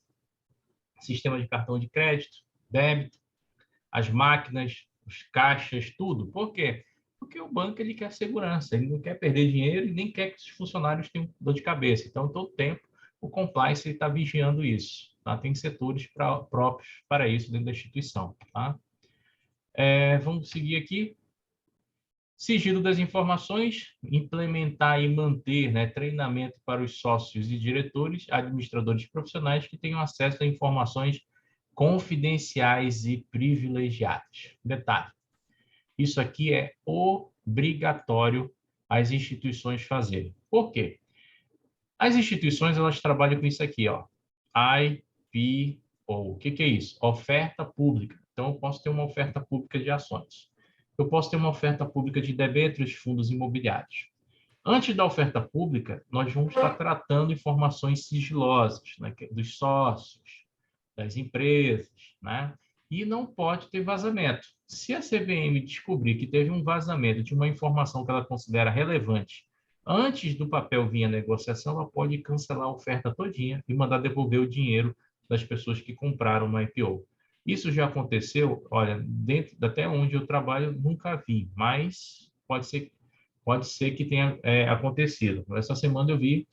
S1: sistema de cartão de crédito, débito, as máquinas, os caixas, tudo. Por quê? Porque o banco ele quer segurança, ele não quer perder dinheiro e nem quer que os funcionários tenham dor de cabeça. Então, todo tempo, o compliance está vigiando isso. Tá? Tem setores próprios para isso dentro da instituição. Tá? Vamos seguir aqui. Sigilo das informações, implementar e manter, né, treinamento para os sócios e diretores, administradores profissionais que tenham acesso a informações confidenciais e privilegiadas. Detalhe, isso aqui é obrigatório as instituições fazerem. Por quê? As instituições, elas trabalham com isso aqui, ó, IPO. O que é isso? Oferta pública. Então, eu posso ter uma oferta pública de ações. Eu posso ter uma oferta pública de debêntures, fundos imobiliários. Antes da oferta pública, nós vamos estar tratando informações sigilosas, né, dos sócios, das empresas, né? E não pode ter vazamento. Se a CVM descobrir que teve um vazamento de uma informação que ela considera relevante antes do papel vir à negociação, ela pode cancelar a oferta todinha e mandar devolver o dinheiro das pessoas que compraram no IPO. Isso já aconteceu, olha, dentro até onde eu trabalho, nunca vi, mas pode ser que tenha acontecido. Essa semana eu vi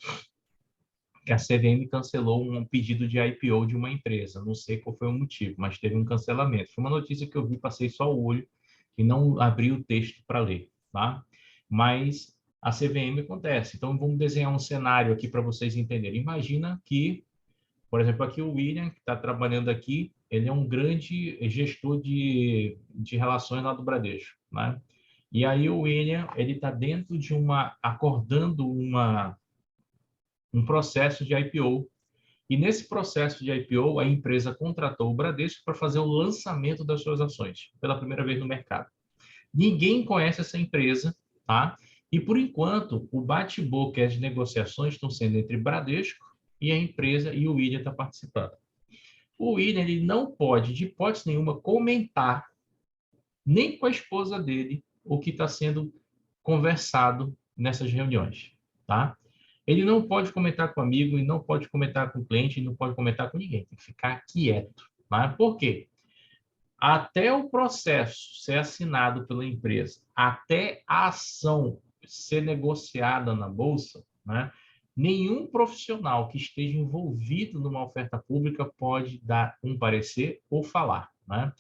S1: que a CVM cancelou um pedido de IPO de uma empresa. Não sei qual foi o motivo, mas teve um cancelamento. Foi uma notícia que eu vi, passei só o olho e não abri o texto para ler, tá? Mas a CVM acontece. Então, vamos desenhar um cenário aqui para vocês entenderem. Imagina que, por exemplo, aqui o William, que está trabalhando aqui, ele é um grande gestor de relações lá do Bradesco, né? E aí o William, ele está dentro de acordando um processo de IPO. E nesse processo de IPO, a empresa contratou o Bradesco para fazer o lançamento das suas ações, pela primeira vez no mercado. Ninguém conhece essa empresa, tá? E, por enquanto, o bate-boca e as negociações estão sendo entre Bradesco e a empresa, e o William está participando. O William, ele não pode, de hipótese nenhuma, comentar, nem com a esposa dele, o que está sendo conversado nessas reuniões, tá? Ele não pode comentar com amigo, e não pode comentar com cliente, e não pode comentar com ninguém. Tem que ficar quieto. Tá? Por quê? Até o processo ser assinado pela empresa, até a ação ser negociada na Bolsa, né, nenhum profissional que esteja envolvido numa oferta pública pode dar um parecer ou falar. Né?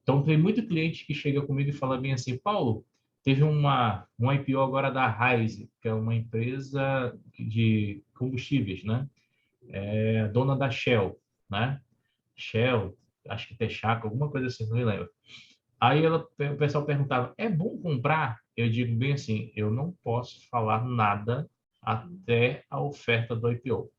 S1: Então, tem muito cliente que chega comigo e fala bem assim, Paulo, teve um IPO agora da Raízen, que é uma empresa de combustíveis, né? É dona da Shell, né? Shell, acho que Texaco, alguma coisa assim, não me lembro. Aí o pessoal perguntava, é bom comprar? Eu digo bem assim, eu não posso falar nada até a oferta do IPO.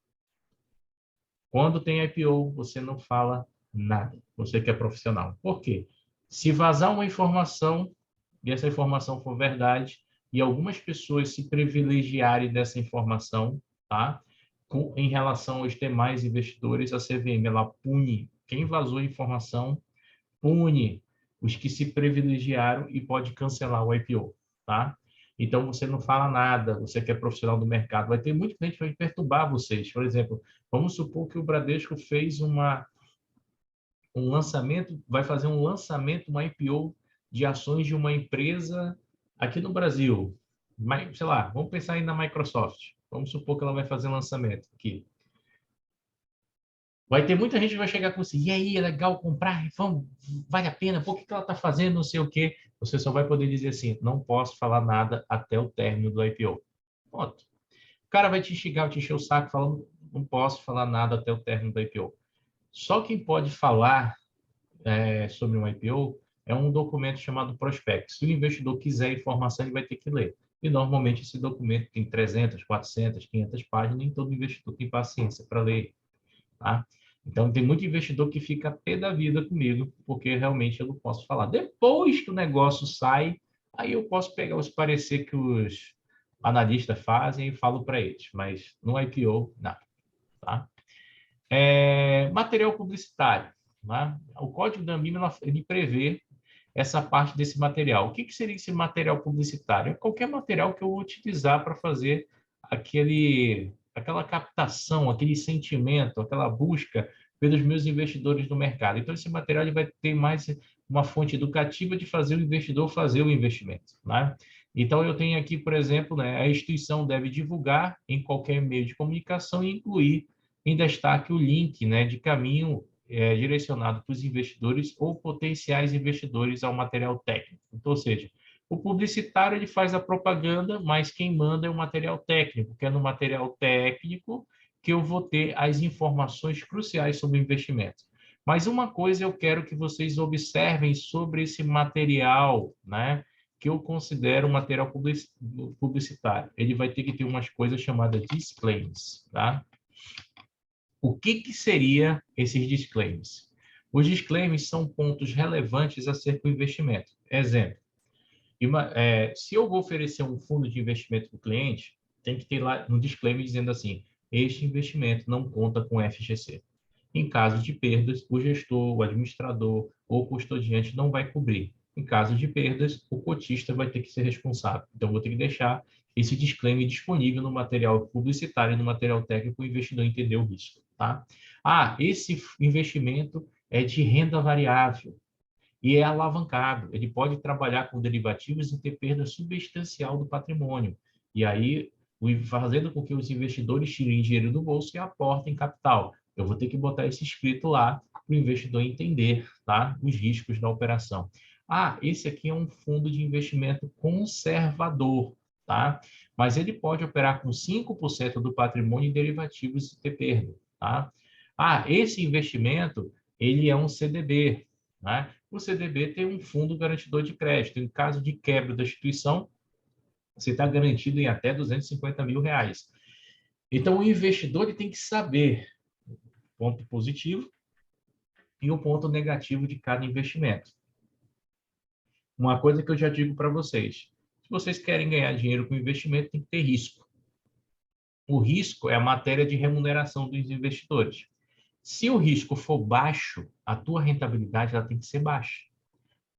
S1: Quando tem IPO, você não fala nada. Você que é profissional. Por quê? Se vazar uma informação e essa informação for verdade e algumas pessoas se privilegiarem dessa informação, tá? Em relação aos demais investidores, a CVM ela pune quem vazou a informação, pune os que se privilegiaram e pode cancelar o IPO, tá? Então, você não fala nada, você que é profissional do mercado. Vai ter muito cliente que vai perturbar vocês. Por exemplo, vamos supor que o Bradesco fez um lançamento, vai fazer um lançamento, uma IPO de ações de uma empresa aqui no Brasil. Sei lá, vamos pensar aí na Microsoft. Vamos supor que ela vai fazer lançamento aqui. Vai ter muita gente que vai chegar com assim, e aí, é legal comprar? Vamos, vale a pena? Por que ela está fazendo não sei o quê? Você só vai poder dizer assim, não posso falar nada até o término do IPO. Ponto. O cara vai te instigar, te encher o saco, falando, não posso falar nada até o término do IPO. Só quem pode falar sobre um IPO é um documento chamado prospecto. Se o investidor quiser informação, ele vai ter que ler. E, normalmente, esse documento tem 300, 400, 500 páginas, nem todo investidor tem paciência para ler. Tá? Então, tem muito investidor que fica pé da vida comigo, porque realmente eu não posso falar. Depois que o negócio sai, aí eu posso pegar os parecer que os analistas fazem e falo para eles, mas no IPO, não. Tá? Material publicitário. Né? O Código da ANBIMA ele prevê essa parte desse material. O que seria esse material publicitário? É qualquer material que eu vou utilizar para fazer aquela captação, aquele sentimento, aquela busca pelos meus investidores no mercado. Então, esse material ele vai ter mais uma fonte educativa de fazer o investidor fazer o investimento. Né? Então, eu tenho aqui, por exemplo, né, a instituição deve divulgar em qualquer meio de comunicação e incluir em destaque o link, né, de caminho direcionado para os investidores ou potenciais investidores ao material técnico. Então, ou seja, o publicitário ele faz a propaganda, mas quem manda é o material técnico, que é no material técnico que eu vou ter as informações cruciais sobre o investimento. Mas uma coisa eu quero que vocês observem sobre esse material, né, que eu considero material publicitário. Ele vai ter que ter umas coisas chamadas disclaimers, tá? O que seria esses disclaimers? Os disclaimers são pontos relevantes acerca do investimento. Exemplo, se eu vou oferecer um fundo de investimento para o cliente, tem que ter lá um disclaimer dizendo assim, este investimento não conta com FGC. Em caso de perdas, o gestor, o administrador ou o custodiante não vai cobrir. Em caso de perdas, o cotista vai ter que ser responsável. Então, vou ter que deixar esse disclaimer disponível no material publicitário e no material técnico para o investidor entender o risco. Tá? Esse investimento é de renda variável e é alavancado. Ele pode trabalhar com derivativos e ter perda substancial do patrimônio. E aí, fazendo com que os investidores tirem dinheiro do bolso e aportem capital. Eu vou ter que botar esse escrito lá para o investidor entender, tá, os riscos da operação. Esse aqui é um fundo de investimento conservador, tá? Mas ele pode operar com 5% do patrimônio em derivativos e ter perda, tá? Esse investimento, ele é um CDB, né? O CDB tem um fundo garantidor de crédito. Em caso de quebra da instituição, você está garantido em até R$250 mil. Então, o investidor ele tem que saber o ponto positivo e o ponto negativo de cada investimento. Uma coisa que eu já digo para vocês, se vocês querem ganhar dinheiro com investimento, tem que ter risco. O risco é a matéria de remuneração dos investidores. Se o risco for baixo, a tua rentabilidade ela tem que ser baixa.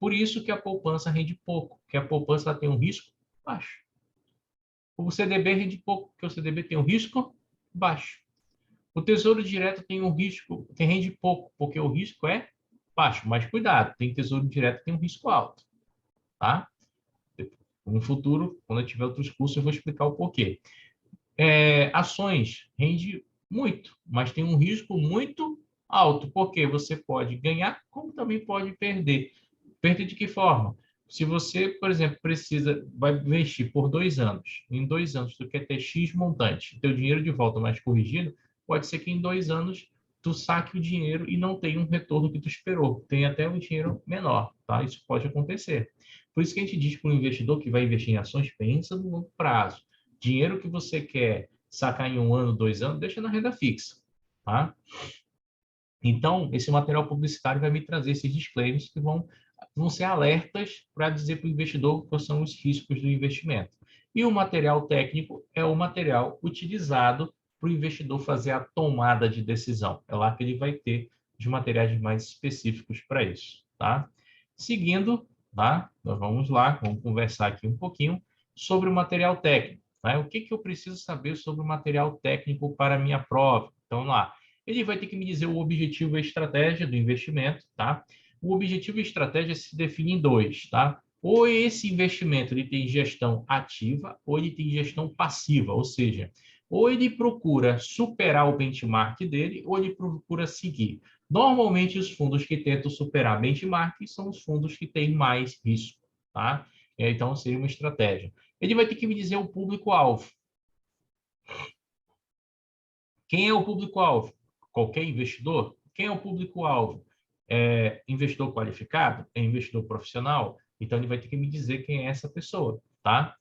S1: Por isso que a poupança rende pouco, porque a poupança ela tem um risco baixo. O CDB rende pouco, porque o CDB tem um risco baixo. O Tesouro Direto tem um risco que rende pouco, porque o risco é baixo. Mas cuidado, tem Tesouro Direto que tem um risco alto. Tá? No futuro, quando eu tiver outros cursos, eu vou explicar o porquê. Ações rende muito, mas tem um risco muito alto, porque você pode ganhar, como também pode perder. Perder de que forma? Se você, por exemplo, vai investir por 2 anos, em 2 anos tu quer ter X montante, teu dinheiro de volta mais corrigido, pode ser que em 2 anos tu saque o dinheiro e não tenha um retorno que tu esperou, tenha até um dinheiro menor, tá? Isso pode acontecer. Por isso que a gente diz para o investidor que vai investir em ações, pensa no longo prazo. Dinheiro que você quer sacar em 1 ano, 2 anos, deixa na renda fixa, tá? Então, esse material publicitário vai me trazer esses disclaimers que vão ser alertas para dizer para o investidor quais são os riscos do investimento. E o material técnico é o material utilizado para o investidor fazer a tomada de decisão. É lá que ele vai ter os materiais mais específicos para isso. Tá? Seguindo, tá? Nós vamos lá, vamos conversar aqui um pouquinho sobre o material técnico. Tá? O que eu preciso saber sobre o material técnico para a minha prova? Então, vamos lá. Ele vai ter que me dizer o objetivo e a estratégia do investimento, tá? O objetivo e a estratégia se definem em 2, tá? Ou esse investimento ele tem gestão ativa ou ele tem gestão passiva, ou seja, Ou ele procura superar o benchmark dele, ou ele procura seguir. Normalmente, os fundos que tentam superar benchmark são os fundos que têm mais risco, tá? Então, seria uma estratégia. Ele vai ter que me dizer o público-alvo. Quem é o público-alvo? Qualquer investidor? Quem é o público-alvo? É investidor qualificado? É investidor profissional? Então, ele vai ter que me dizer quem é essa pessoa, tá?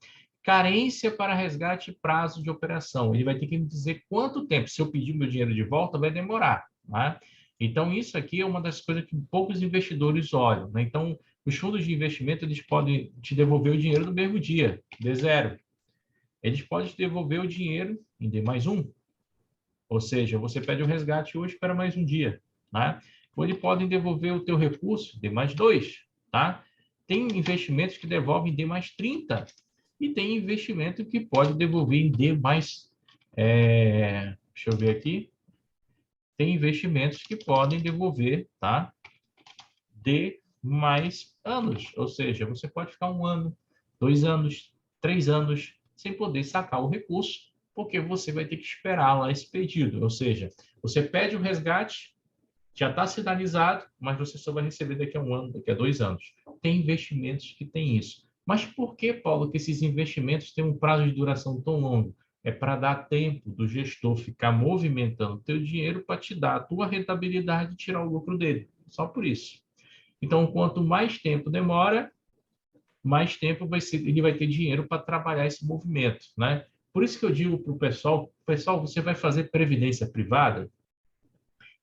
S1: Carência para resgate e prazo de operação. Ele vai ter que me dizer quanto tempo. Se eu pedir meu dinheiro de volta, vai demorar, tá? Então, isso aqui é uma das coisas que poucos investidores olham, né? Então, os fundos de investimento, eles podem te devolver o dinheiro no mesmo dia, D0. Eles podem te devolver o dinheiro em D+1. Ou seja, você pede o resgate hoje, espera mais um dia, né? Ou eles podem devolver o teu recurso D+2, tá? Tem investimentos que devolvem D+30 e tem investimento que pode devolver em D+, deixa eu ver aqui, tem investimentos que podem devolver, tá? D mais anos, ou seja, você pode ficar 1 ano, 2 anos, 3 anos sem poder sacar o recurso, porque você vai ter que esperar lá esse pedido. Ou seja, você pede o resgate, já está sinalizado, mas você só vai receber daqui a 1 ano, daqui a 2 anos. Tem investimentos que têm isso. Mas por que, Paulo, que esses investimentos têm um prazo de duração tão longo? É para dar tempo do gestor ficar movimentando o teu dinheiro para te dar a tua rentabilidade e tirar o lucro dele. Só por isso. Então, quanto mais tempo demora, mais tempo ele vai ter dinheiro para trabalhar esse movimento, né? Por isso que eu digo para o pessoal, você vai fazer previdência privada?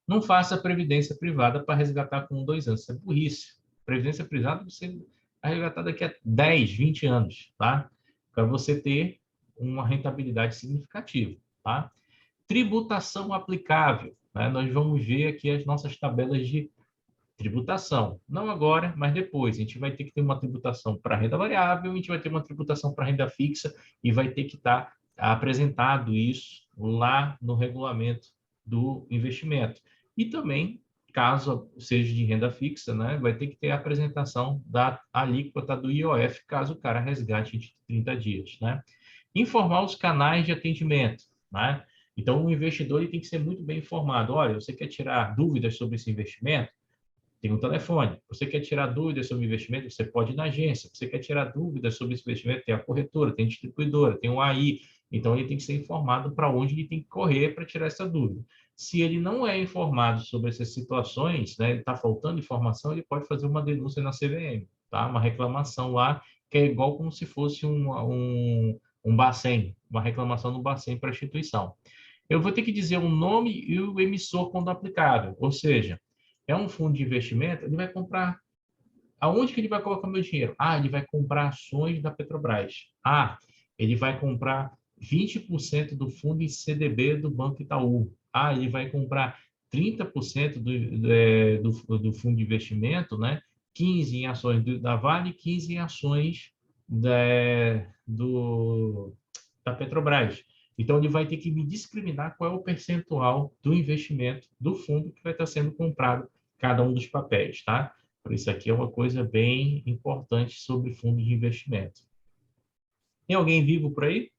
S1: Não faça previdência privada para resgatar com 2 anos, isso é burrice. Previdência privada você vai resgatar daqui a 10, 20 anos, tá? Para você ter uma rentabilidade significativa, tá? Tributação aplicável, né? Nós vamos ver aqui as nossas tabelas de tributação. Não agora, mas depois. A gente vai ter que ter uma tributação para renda variável, a gente vai ter uma tributação para renda fixa e vai ter que estar apresentado isso lá no regulamento do investimento. E também, caso seja de renda fixa, né, vai ter que ter a apresentação da alíquota do IOF, caso o cara resgate de 30 dias. Né? Informar os canais de atendimento. Né? Então, o investidor ele tem que ser muito bem informado. Olha, você quer tirar dúvidas sobre esse investimento? Tem um telefone. Você quer tirar dúvidas sobre investimento? Você pode ir na agência. Você quer tirar dúvidas sobre esse investimento? Tem a corretora, tem a distribuidora, tem o AI. Então, ele tem que ser informado para onde ele tem que correr para tirar essa dúvida. Se ele não é informado sobre essas situações, né, ele está faltando informação, ele pode fazer uma denúncia na CVM, tá? Uma reclamação lá, que é igual como se fosse um Bacen, uma reclamação no Bacen para a instituição. Eu vou ter que dizer o nome e o emissor quando aplicável, ou seja, é um fundo de investimento, ele vai comprar. Aonde que ele vai colocar meu dinheiro? Ah, ele vai comprar ações da Petrobras. Ah, ele vai comprar 20% do fundo em CDB do Banco Itaú. Ah, ele vai comprar 30% do fundo de investimento, né? 15 em ações da Vale, 15 em ações da Petrobras. Então, ele vai ter que me discriminar qual é o percentual do investimento do fundo que vai estar sendo comprado cada um dos papéis, tá? Por isso aqui é uma coisa bem importante sobre fundo de investimento. Tem alguém vivo por aí?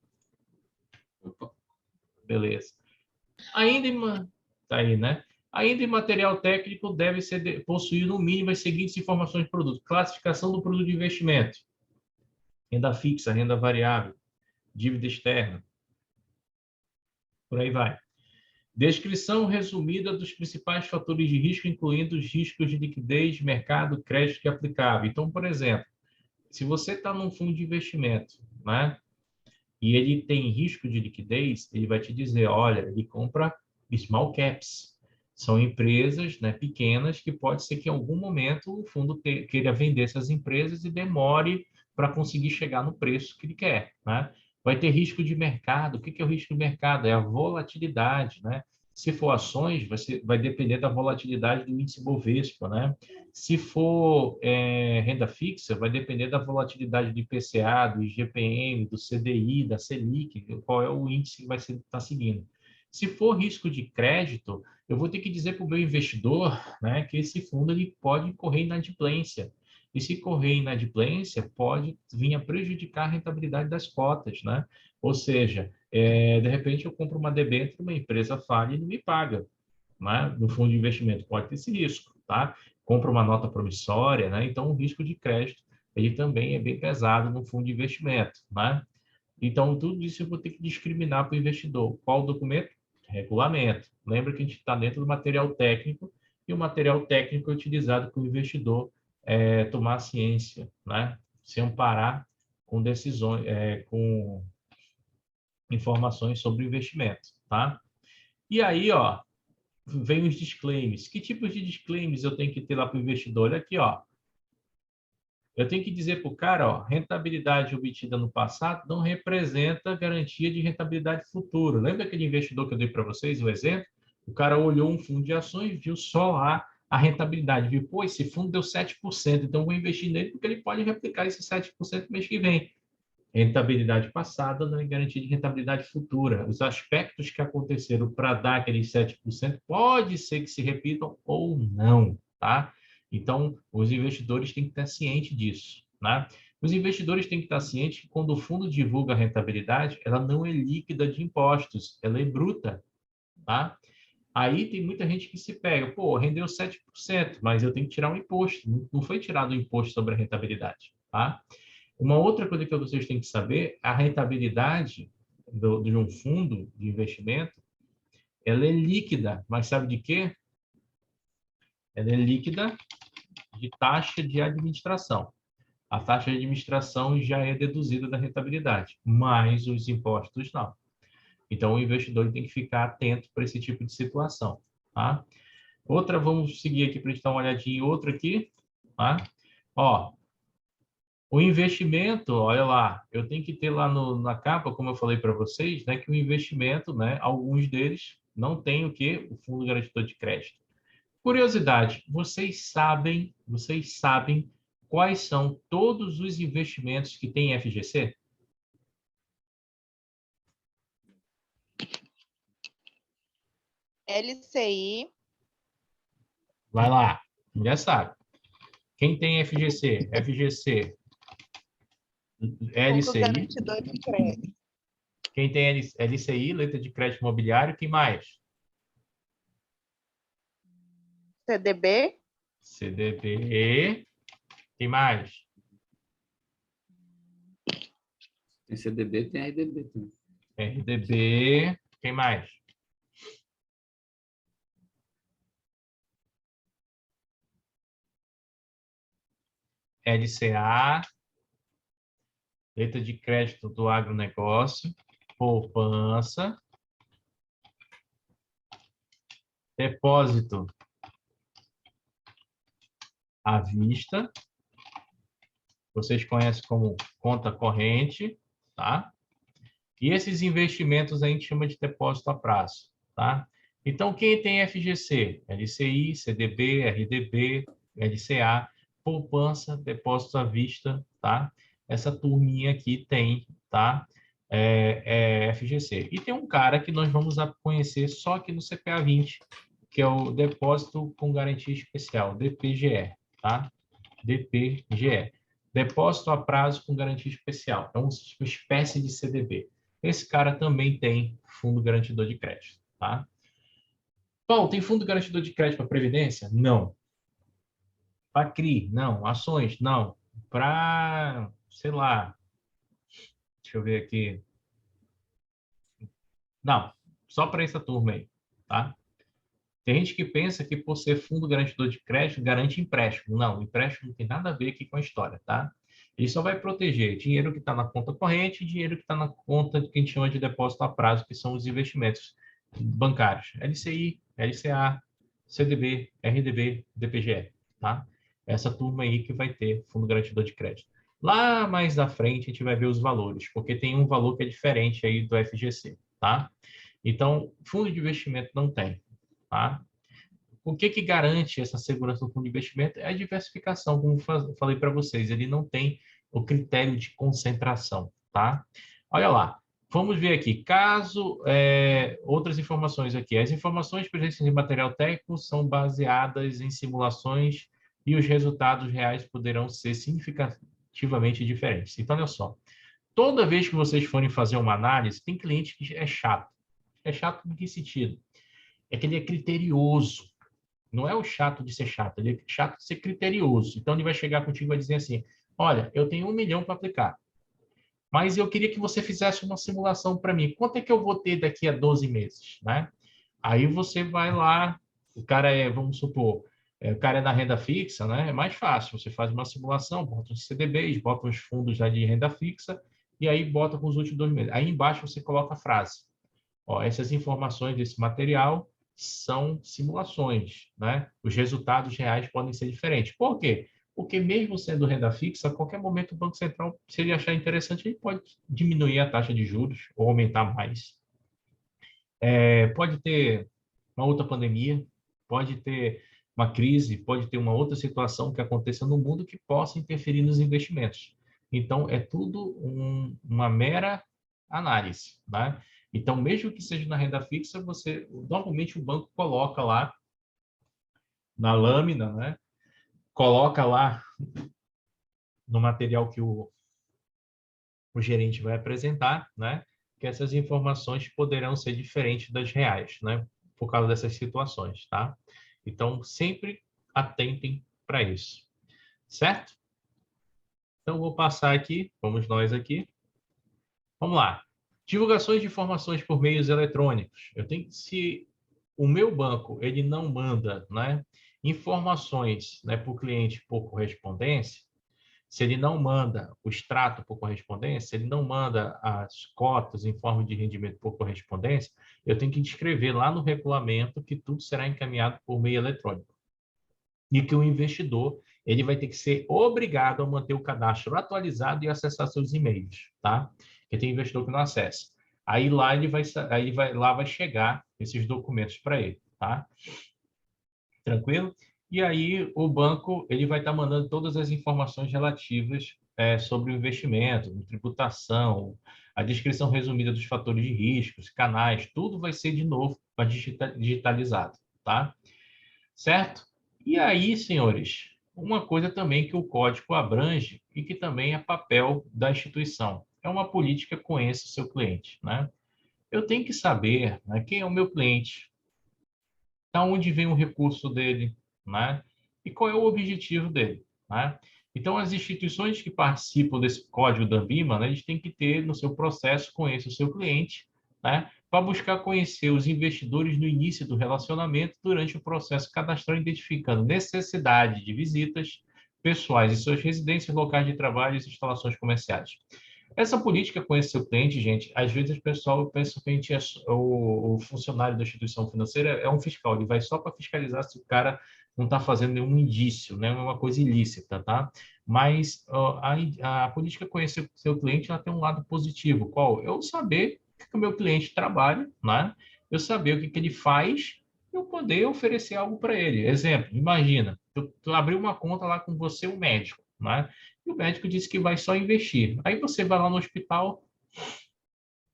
S1: Beleza. Tá aí, né? Ainda em material técnico deve ser possuir no mínimo as seguintes informações de produto: classificação do produto de investimento, renda fixa, renda variável, dívida externa, por aí vai. Descrição resumida dos principais fatores de risco, incluindo os riscos de liquidez, mercado, crédito e aplicável. Então, por exemplo, se você está num fundo de investimento, né, e ele tem risco de liquidez, ele vai te dizer, olha, ele compra small caps. São empresas, né, pequenas que pode ser que em algum momento o fundo queira vender essas empresas e demore para conseguir chegar no preço que ele quer, né? Vai ter risco de mercado. O que é o risco de mercado? É a volatilidade, né? Se for ações, vai depender da volatilidade do índice Bovespa, né? Se for renda fixa, vai depender da volatilidade do IPCA, do IGPM, do CDI, da Selic, qual é o índice que vai estar seguindo. Se for risco de crédito, eu vou ter que dizer para o meu investidor, né, que esse fundo ele pode correr inadimplência. E se correr inadimplência, pode vir a prejudicar a rentabilidade das cotas, né? Ou seja, de repente eu compro uma debênture, uma empresa falha e não me paga, né? No fundo de investimento pode ter esse risco, tá? Compra uma nota promissória, né? Então o risco de crédito ele também é bem pesado no fundo de investimento, né? Então tudo isso eu vou ter que discriminar para o investidor. Qual o documento? Regulamento. Lembra que a gente está dentro do material técnico e o material técnico é utilizado para o investidor tomar ciência, né? Se amparar com decisões, com informações sobre o investimento, tá? E aí, ó, vem os disclaimers. Que tipos de disclaimers eu tenho que ter lá para o investidor? Olha aqui, ó. Eu tenho que dizer para o cara, ó, rentabilidade obtida no passado não representa garantia de rentabilidade futura. Lembra aquele investidor que eu dei para vocês, o exemplo? O cara olhou um fundo de ações, viu só lá a rentabilidade, viu, pô, esse fundo deu 7%, então vou investir nele porque ele pode replicar esse 7% no mês que vem. Rentabilidade passada não é garantia de rentabilidade futura. Os aspectos que aconteceram para dar aqueles 7% pode ser que se repitam ou não, tá? Então, os investidores têm que estar cientes disso, né? Os investidores têm que estar cientes que quando o fundo divulga a rentabilidade, ela não é líquida de impostos, ela é bruta, tá? Aí tem muita gente que se pega, pô, rendeu 7%, mas eu tenho que tirar um imposto. Não foi tirado o imposto sobre a rentabilidade, tá? Uma outra coisa que vocês têm que saber, a rentabilidade de um fundo de investimento, ela é líquida, mas sabe de quê? Ela é líquida de taxa de administração. A taxa de administração já é deduzida da rentabilidade, mas os impostos não. Então, o investidor tem que ficar atento para esse tipo de situação, tá? Outra, vamos seguir aqui para a gente dar uma olhadinha em outra aqui, tá? Ó, o investimento, olha lá, eu tenho que ter lá na capa, como eu falei para vocês, né, que o investimento, né, alguns deles não tem o quê? O fundo garantidor de crédito. Curiosidade, vocês sabem quais são todos os investimentos que tem FGC?
S5: LCI.
S1: Vai lá, já sabe. Quem tem FGC? FGC,
S5: Fundo
S1: LCI.
S5: garantidor de crédito.
S1: Quem tem LCI, letra de crédito imobiliário, quem mais?
S5: CDB.
S1: CDB. Quem mais?
S2: Tem CDB, tem RDB também.
S1: RDB. Quem mais? LCA. Letra de crédito do agronegócio. Poupança. Depósito à vista. Vocês conhecem como conta corrente, tá? E esses investimentos a gente chama de depósito a prazo, tá? Então, quem tem FGC? LCI, CDB, RDB, LCA, poupança, depósito à vista, tá? Essa turminha aqui tem, tá? FGC. E tem um cara que nós vamos conhecer só aqui no CPA 20, que é o Depósito com Garantia Especial, DPGE, tá? DPGE. Depósito a prazo com garantia especial. É uma espécie de CDB. Esse cara também tem fundo garantidor de crédito, tá? Paulo, tem fundo garantidor de crédito para previdência? Não. Para CRI? Não. Ações? Não. Para, sei lá, deixa eu ver aqui. Não. Só para essa turma aí, tá? Tem gente que pensa que por ser fundo garantidor de crédito, garante empréstimo. Não, empréstimo não tem nada a ver aqui com a história, tá? Ele só vai proteger dinheiro que está na conta corrente e dinheiro que está na conta que a gente chama de depósito a prazo, que são os investimentos bancários. LCI, LCA, CDB, RDB, DPGE, tá? Essa turma aí que vai ter fundo garantidor de crédito. Lá mais à frente a gente vai ver os valores, porque tem um valor que é diferente aí do FGC, tá? Então, fundo de investimento não tem. Tá? O que garante essa segurança do fundo de investimento é a diversificação, como falei para vocês, ele não tem o critério de concentração, tá? Olha lá, vamos ver aqui, outras informações aqui, as informações presentes em material técnico são baseadas em simulações e os resultados reais poderão ser significativamente diferentes. Então, olha só, toda vez que vocês forem fazer uma análise, tem cliente que é chato. É chato em que sentido? É que ele é criterioso. Não é o chato de ser chato, ele é chato de ser criterioso. Então, ele vai chegar contigo e vai dizer assim, olha, eu tenho 1 milhão para aplicar, mas eu queria que você fizesse uma simulação para mim. Quanto é que eu vou ter daqui a 12 meses, né? Aí você vai lá, o cara é, vamos supor, o cara é na renda fixa, né? É mais fácil, você faz uma simulação, bota os CDBs, bota os fundos já de renda fixa, e aí bota com os últimos 2 meses. Aí embaixo você coloca a frase, ó, essas informações desse material são simulações, né? Os resultados reais podem ser diferentes. Por quê? Porque mesmo sendo renda fixa, a qualquer momento o Banco Central, se ele achar interessante, ele pode diminuir a taxa de juros ou aumentar mais. Pode ter uma outra pandemia, pode ter uma crise, pode ter uma outra situação que aconteça no mundo que possa interferir nos investimentos. Então, é tudo uma mera análise, né? Então, mesmo que seja na renda fixa, normalmente o banco coloca lá na lâmina, né? Coloca lá no material que o gerente vai apresentar, né? Que essas informações poderão ser diferentes das reais, né? Por causa dessas situações, tá? Então, sempre atentem para isso, certo? Então, vou passar aqui, vamos nós aqui. Vamos lá. Divulgações de informações por meios eletrônicos. Se o meu banco ele não manda, né, informações, né, para o cliente por correspondência, se ele não manda o extrato por correspondência, se ele não manda as cotas em forma de rendimento por correspondência, eu tenho que descrever lá no regulamento que tudo será encaminhado por meio eletrônico. E que o investidor ele vai ter que ser obrigado a manter o cadastro atualizado e acessar seus e-mails, tá? Porque tem investidor que não acessa. Aí lá lá vai chegar esses documentos para ele, tá? Tranquilo? E aí o banco ele vai estar mandando todas as informações relativas sobre o investimento, tributação, a descrição resumida dos fatores de riscos, canais, tudo vai ser de novo digitalizado, tá? Certo? E aí, senhores, uma coisa também que o código abrange e que também é papel da instituição, é uma política conheça o seu cliente, né? Eu tenho que saber, né, quem é o meu cliente, da onde vem o recurso dele, né? E qual é o objetivo dele, né? Então, as instituições que participam desse código da ANBIMA, né, eles têm que ter no seu processo conheça o seu cliente, né? Para buscar conhecer os investidores no início do relacionamento durante o processo cadastral, identificando necessidade de visitas pessoais em suas residências, locais de trabalho e instalações comerciais. Essa política conhecer o cliente, gente, às vezes o pessoal pensa que a gente o funcionário da instituição financeira é um fiscal, ele vai só para fiscalizar se o cara não está fazendo nenhum indício, né, uma coisa ilícita, tá? Mas a política conhecer o seu cliente, ela tem um lado positivo, qual? Eu saber que o meu cliente trabalha, né? Eu saber o que ele faz, eu poder oferecer algo para ele. Exemplo, imagina, tu abriu uma conta lá com você, um médico, né? E o médico disse que vai só investir. Aí você vai lá no hospital,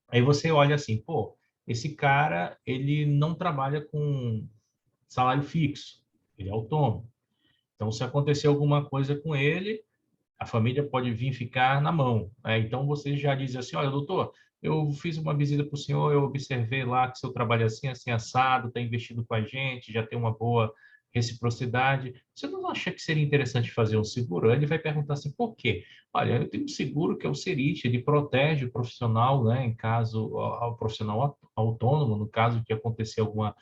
S1: aí você olha assim, pô, esse cara, ele não trabalha com salário fixo, ele é autônomo. Então, se acontecer alguma coisa com ele, a família pode vir ficar na mão, né? Então, você já diz assim, olha, doutor, eu fiz uma visita para o senhor, eu observei lá que seu trabalho é assim, assim, assado, está investindo com a gente, já tem uma boa reciprocidade. Você não acha que seria interessante fazer um seguro? Ele vai perguntar assim, por quê? Olha, eu tenho um seguro que é o Serite, ele protege o profissional, né, em caso, ao profissional autônomo, no caso de acontecer alguma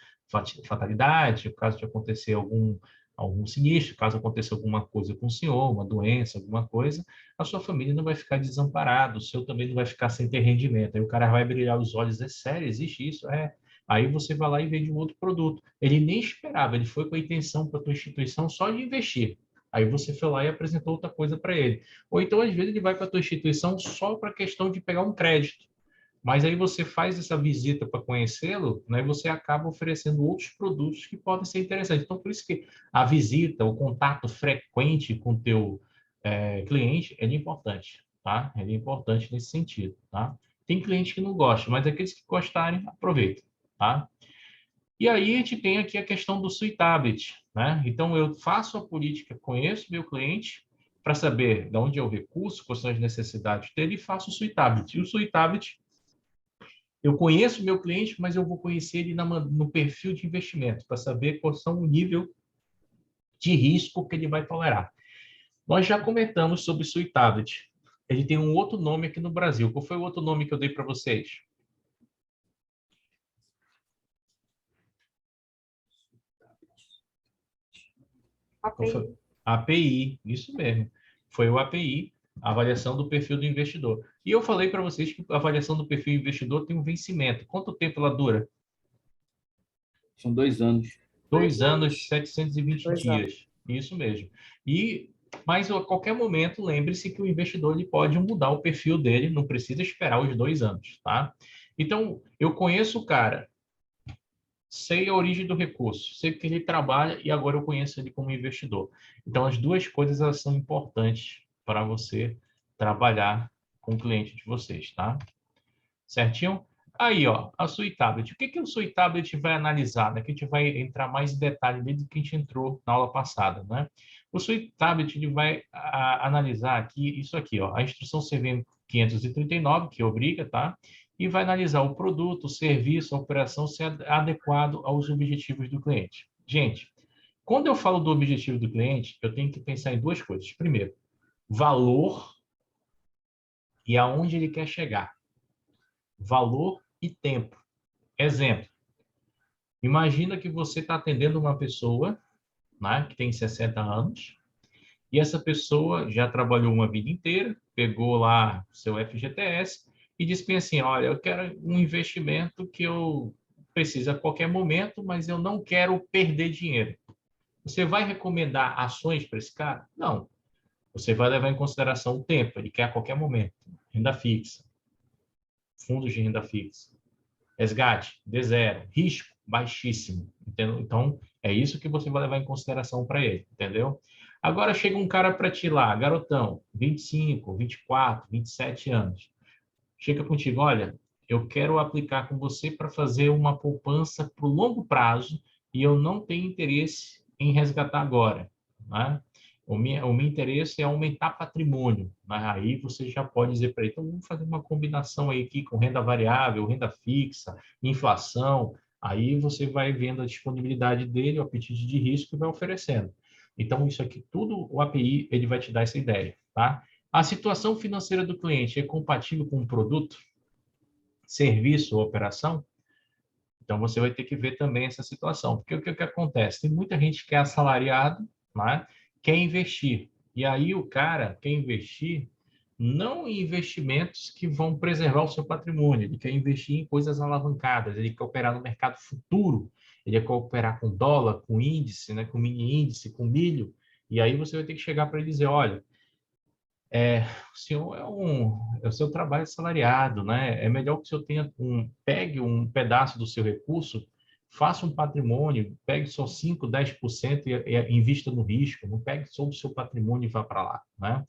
S1: fatalidade, no caso de acontecer algum sinistro, caso aconteça alguma coisa com o senhor, uma doença, alguma coisa, a sua família não vai ficar desamparada, o seu também não vai ficar sem ter rendimento. Aí o cara vai brilhar os olhos, é sério, existe isso? É. Aí você vai lá e vende um outro produto. Ele nem esperava, ele foi com a intenção para a tua instituição só de investir. Aí você foi lá e apresentou outra coisa para ele. Ou então, às vezes, ele vai para a tua instituição só para a questão de pegar um crédito. Mas aí você faz essa visita para conhecê-lo, né, e você acaba oferecendo outros produtos que podem ser interessantes. Então, por isso que a visita, o contato frequente com o teu cliente, ele é importante, tá? Ele é importante nesse sentido, tá? Tem cliente que não gosta, mas aqueles que gostarem, aproveitem, tá? E aí a gente tem aqui a questão do Sui Tablet, né? Então, eu faço a política, conheço meu cliente para saber de onde é o recurso, quais são as necessidades dele e faço o Suitabit. E o Suitabit, eu conheço meu cliente, mas eu vou conhecer ele no perfil de investimento para saber qual são o nível de risco que ele vai tolerar. Nós já comentamos sobre o Suitabit. Ele tem um outro nome aqui no Brasil. Qual foi o outro nome que eu dei para vocês? Qual foi? API, isso mesmo. Foi o API, a avaliação do perfil do investidor. E eu falei para vocês que a avaliação do perfil do investidor tem um vencimento. Quanto tempo ela dura?
S2: São 2 anos.
S1: 2 anos, 720
S4: 2
S1: dias. Isso mesmo. Mas a qualquer momento, lembre-se que o investidor ele pode mudar o perfil dele, não precisa esperar os 2 anos, tá? Então, eu conheço o cara, sei a origem do recurso, sei que ele trabalha e agora eu conheço ele como investidor. Então, as duas coisas elas são importantes para você trabalhar com o cliente de vocês, tá? Certinho? Aí, ó, a Suitabit. O que o Suitabit vai analisar, né? Que a gente vai entrar mais em detalhe desde que a gente entrou na aula passada, né? O Suitabit ele vai analisar aqui isso aqui, ó, a instrução CVM 539, que obriga, tá? E vai analisar o produto, o serviço, a operação ser adequado aos objetivos do cliente. Gente, quando eu falo do objetivo do cliente, eu tenho que pensar em duas coisas. Primeiro, valor e aonde ele quer chegar. Valor e tempo. Exemplo, imagina que você está atendendo uma pessoa, né, que tem 60 anos, e essa pessoa já trabalhou uma vida inteira, pegou lá seu FGTS e disse bem assim, olha, eu quero um investimento que eu preciso a qualquer momento, mas eu não quero perder dinheiro. Você vai recomendar ações para esse cara? Não. Você vai levar em consideração o tempo, ele quer a qualquer momento. Renda fixa, fundos de renda fixa. Resgate, D0, risco baixíssimo, entendeu? Então, é isso que você vai levar em consideração para ele, entendeu? Agora chega um cara para ti lá, garotão, 25, 24, 27 anos. Chega contigo, olha, eu quero aplicar com você para fazer uma poupança para o longo prazo e eu não tenho interesse em resgatar agora, né? O meu interesse é aumentar patrimônio. Né? Aí você já pode dizer para ele, então vamos fazer uma combinação aí aqui com renda variável, renda fixa, inflação. Aí você vai vendo a disponibilidade dele, o apetite de risco e vai oferecendo. Então, isso aqui tudo, o API, ele vai te dar essa ideia, tá? A situação financeira do cliente é compatível com o produto, serviço ou operação? Então, você vai ter que ver também essa situação. Porque o que acontece? Tem muita gente que é assalariado, né? Quer investir. E aí o cara quer investir não em investimentos que vão preservar o seu patrimônio, ele quer investir em coisas alavancadas, ele quer operar no mercado futuro, ele quer operar com dólar, com índice, né? Com mini índice, com milho. E aí você vai ter que chegar para ele e dizer, olha, o senhor é o seu trabalho assalariado, né? É melhor que o senhor pegue um pedaço do seu recurso, faça um patrimônio, pegue só 5, 10% e invista no risco, não pegue só o seu patrimônio e vá para lá, né?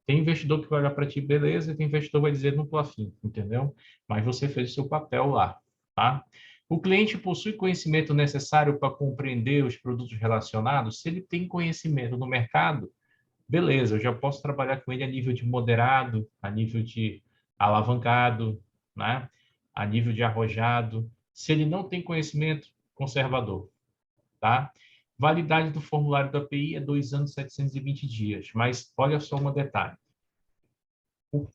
S1: Tem investidor que vai olhar para ti, beleza, e tem investidor que vai dizer, não estou afim, entendeu? Mas você fez o seu papel lá, tá? O cliente possui conhecimento necessário para compreender os produtos relacionados? Se ele tem conhecimento no mercado, beleza, eu já posso trabalhar com ele a nível de moderado, a nível de alavancado, né? A nível de arrojado. Se ele não tem conhecimento, conservador, tá? Validade do formulário da API é 2 anos e 720 dias, mas olha só um detalhe.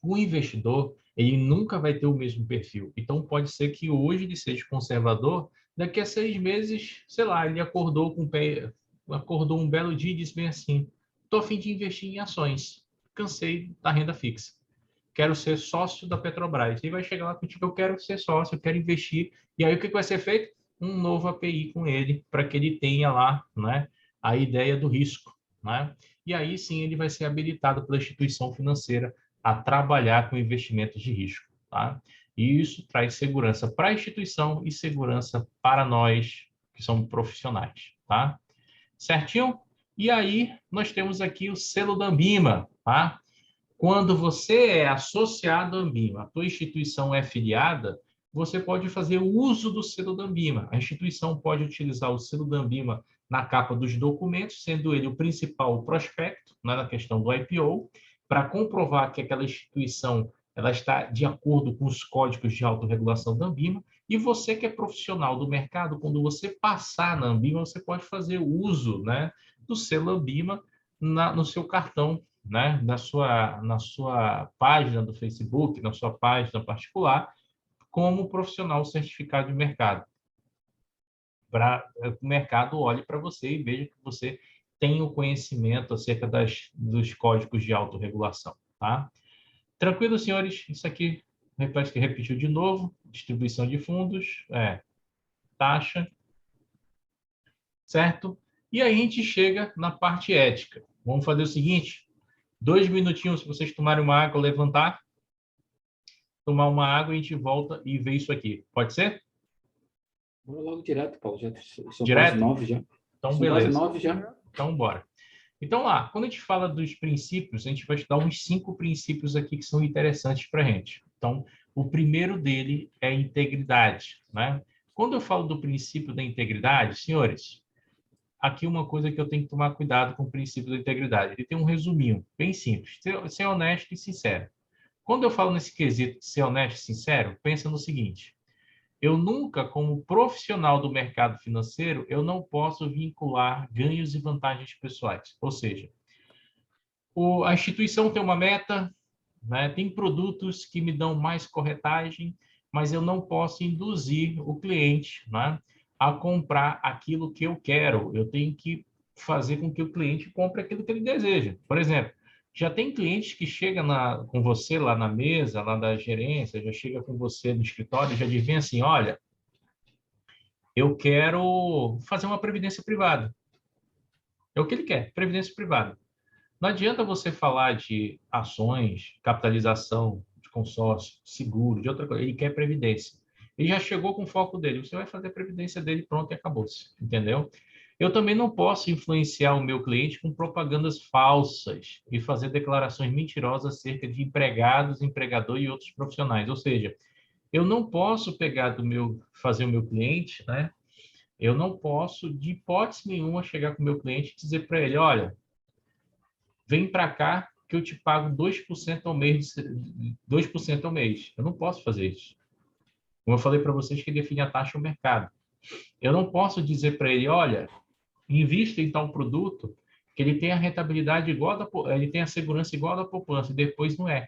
S1: O investidor, ele nunca vai ter o mesmo perfil. Então, pode ser que hoje ele seja conservador, daqui a 6 meses, sei lá, ele acordou um belo dia e disse bem assim, estou a fim de investir em ações. Cansei da renda fixa. Quero ser sócio da Petrobras. E vai chegar lá contigo, eu quero ser sócio, eu quero investir. E aí o que vai ser feito? Um novo API com ele, para que ele tenha lá, né, a ideia do risco. Né? E aí sim ele vai ser habilitado pela instituição financeira a trabalhar com investimentos de risco. Tá? E isso traz segurança para a instituição e segurança para nós, que somos profissionais. Tá? Certinho? E aí, nós temos aqui o selo da Ambima, tá? Quando você é associado à Ambima, a tua instituição é filiada, você pode fazer o uso do selo da Ambima. A instituição pode utilizar o selo da Ambima na capa dos documentos, sendo ele o principal prospecto, né, na questão do IPO, para comprovar que aquela instituição ela está de acordo com os códigos de autorregulação da Anbima, e você que é profissional do mercado, quando você passar na Anbima, você pode fazer uso, né, do selo Anbima no seu cartão, né, na sua página do Facebook, na sua página particular, como profissional certificado de mercado. Para o mercado olhe para você e veja que você tem o conhecimento acerca dos códigos de autorregulação. Tá? Tranquilo, senhores? Isso aqui, parece que repetiu de novo. Distribuição de fundos, taxa, certo? E aí a gente chega na parte ética. Vamos fazer o seguinte, 2 minutinhos, se vocês tomarem uma água, levantar, tomar uma água e a gente volta e vê isso aqui. Pode ser?
S2: Vamos logo direto, Paulo. Já são
S1: Direto?
S2: quase 9 já.
S1: Então,
S2: são
S1: beleza.
S2: quase 9 já.
S1: Então, bora. Então, lá, quando a gente fala dos princípios, a gente vai estudar uns 5 princípios aqui que são interessantes para a gente. Então, o primeiro dele é a integridade, né? Quando eu falo do princípio da integridade, senhores, aqui uma coisa que eu tenho que tomar cuidado com o princípio da integridade. Ele tem um resuminho, bem simples. Ser honesto e sincero. Quando eu falo nesse quesito de ser honesto e sincero, pensa no seguinte. Eu nunca, como profissional do mercado financeiro, eu não posso vincular ganhos e vantagens pessoais. Ou seja, a instituição tem uma meta, né? Tem produtos que me dão mais corretagem, mas eu não posso induzir o cliente, né, a comprar aquilo que eu quero. Eu tenho que fazer com que o cliente compre aquilo que ele deseja. Por exemplo, já tem clientes que chegam com você lá na mesa, lá da gerência, já chega com você no escritório, já diz bem assim, olha, eu quero fazer uma previdência privada. É o que ele quer, previdência privada. Não adianta você falar de ações, capitalização de consórcio, seguro, de outra coisa. Ele quer previdência. Ele já chegou com o foco dele. Você vai fazer a previdência dele, pronto, e acabou-se. Entendeu? Eu também não posso influenciar o meu cliente com propagandas falsas e fazer declarações mentirosas acerca de empregados, empregador e outros profissionais. Ou seja, eu não posso fazer o meu cliente, né? Eu não posso, de hipótese nenhuma, chegar com o meu cliente e dizer para ele, olha, vem para cá que eu te pago 2% ao mês, 2% ao mês. Eu não posso fazer isso. Como eu falei para vocês, que define a taxa ao mercado. Eu não posso dizer para ele, olha, invista em tal produto que ele tem a rentabilidade igual ele tem a segurança igual da poupança, e depois não é.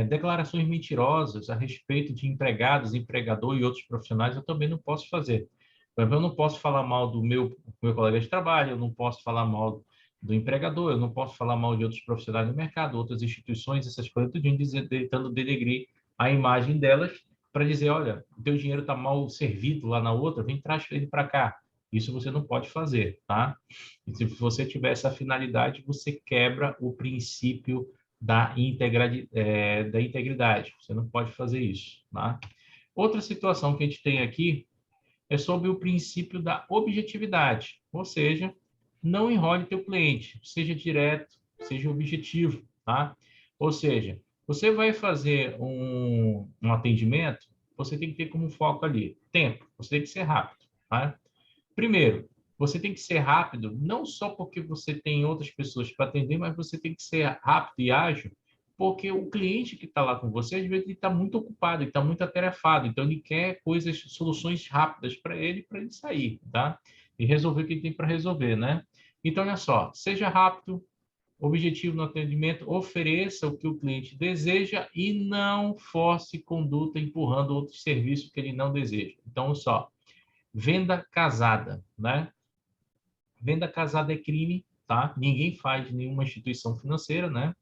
S1: Declarações mentirosas a respeito de empregados, empregador e outros profissionais, eu também não posso fazer. Eu não posso falar mal do meu colega de trabalho, eu não posso falar mal do empregador, eu não posso falar mal de outros profissionais do mercado, outras instituições, essas coisas, tudinho, tentando denegrir a imagem delas para dizer, olha, o teu dinheiro está mal servido lá na outra, vem traz ele para cá. Isso você não pode fazer, tá? E se você tiver essa finalidade, você quebra o princípio da integridade. Você não pode fazer isso, tá? Outra situação que a gente tem aqui é sobre o princípio da objetividade, ou seja, não enrole teu cliente, seja direto, seja objetivo, tá? Ou seja, você vai fazer um atendimento, você tem que ter como foco ali tempo, você tem que ser rápido, tá? Primeiro, você tem que ser rápido, não só porque você tem outras pessoas para atender, mas você tem que ser rápido e ágil, porque o cliente que está lá com você, às vezes, ele está muito ocupado, ele está muito atarefado, então ele quer soluções rápidas para ele sair, tá? E resolver o que ele tem para resolver, né? Então, olha só, seja rápido, objetivo no atendimento, ofereça o que o cliente deseja e não force conduta empurrando outros serviços que ele não deseja. Então, olha só, venda casada, né? Venda casada é crime, tá? Ninguém faz nenhuma instituição financeira, né?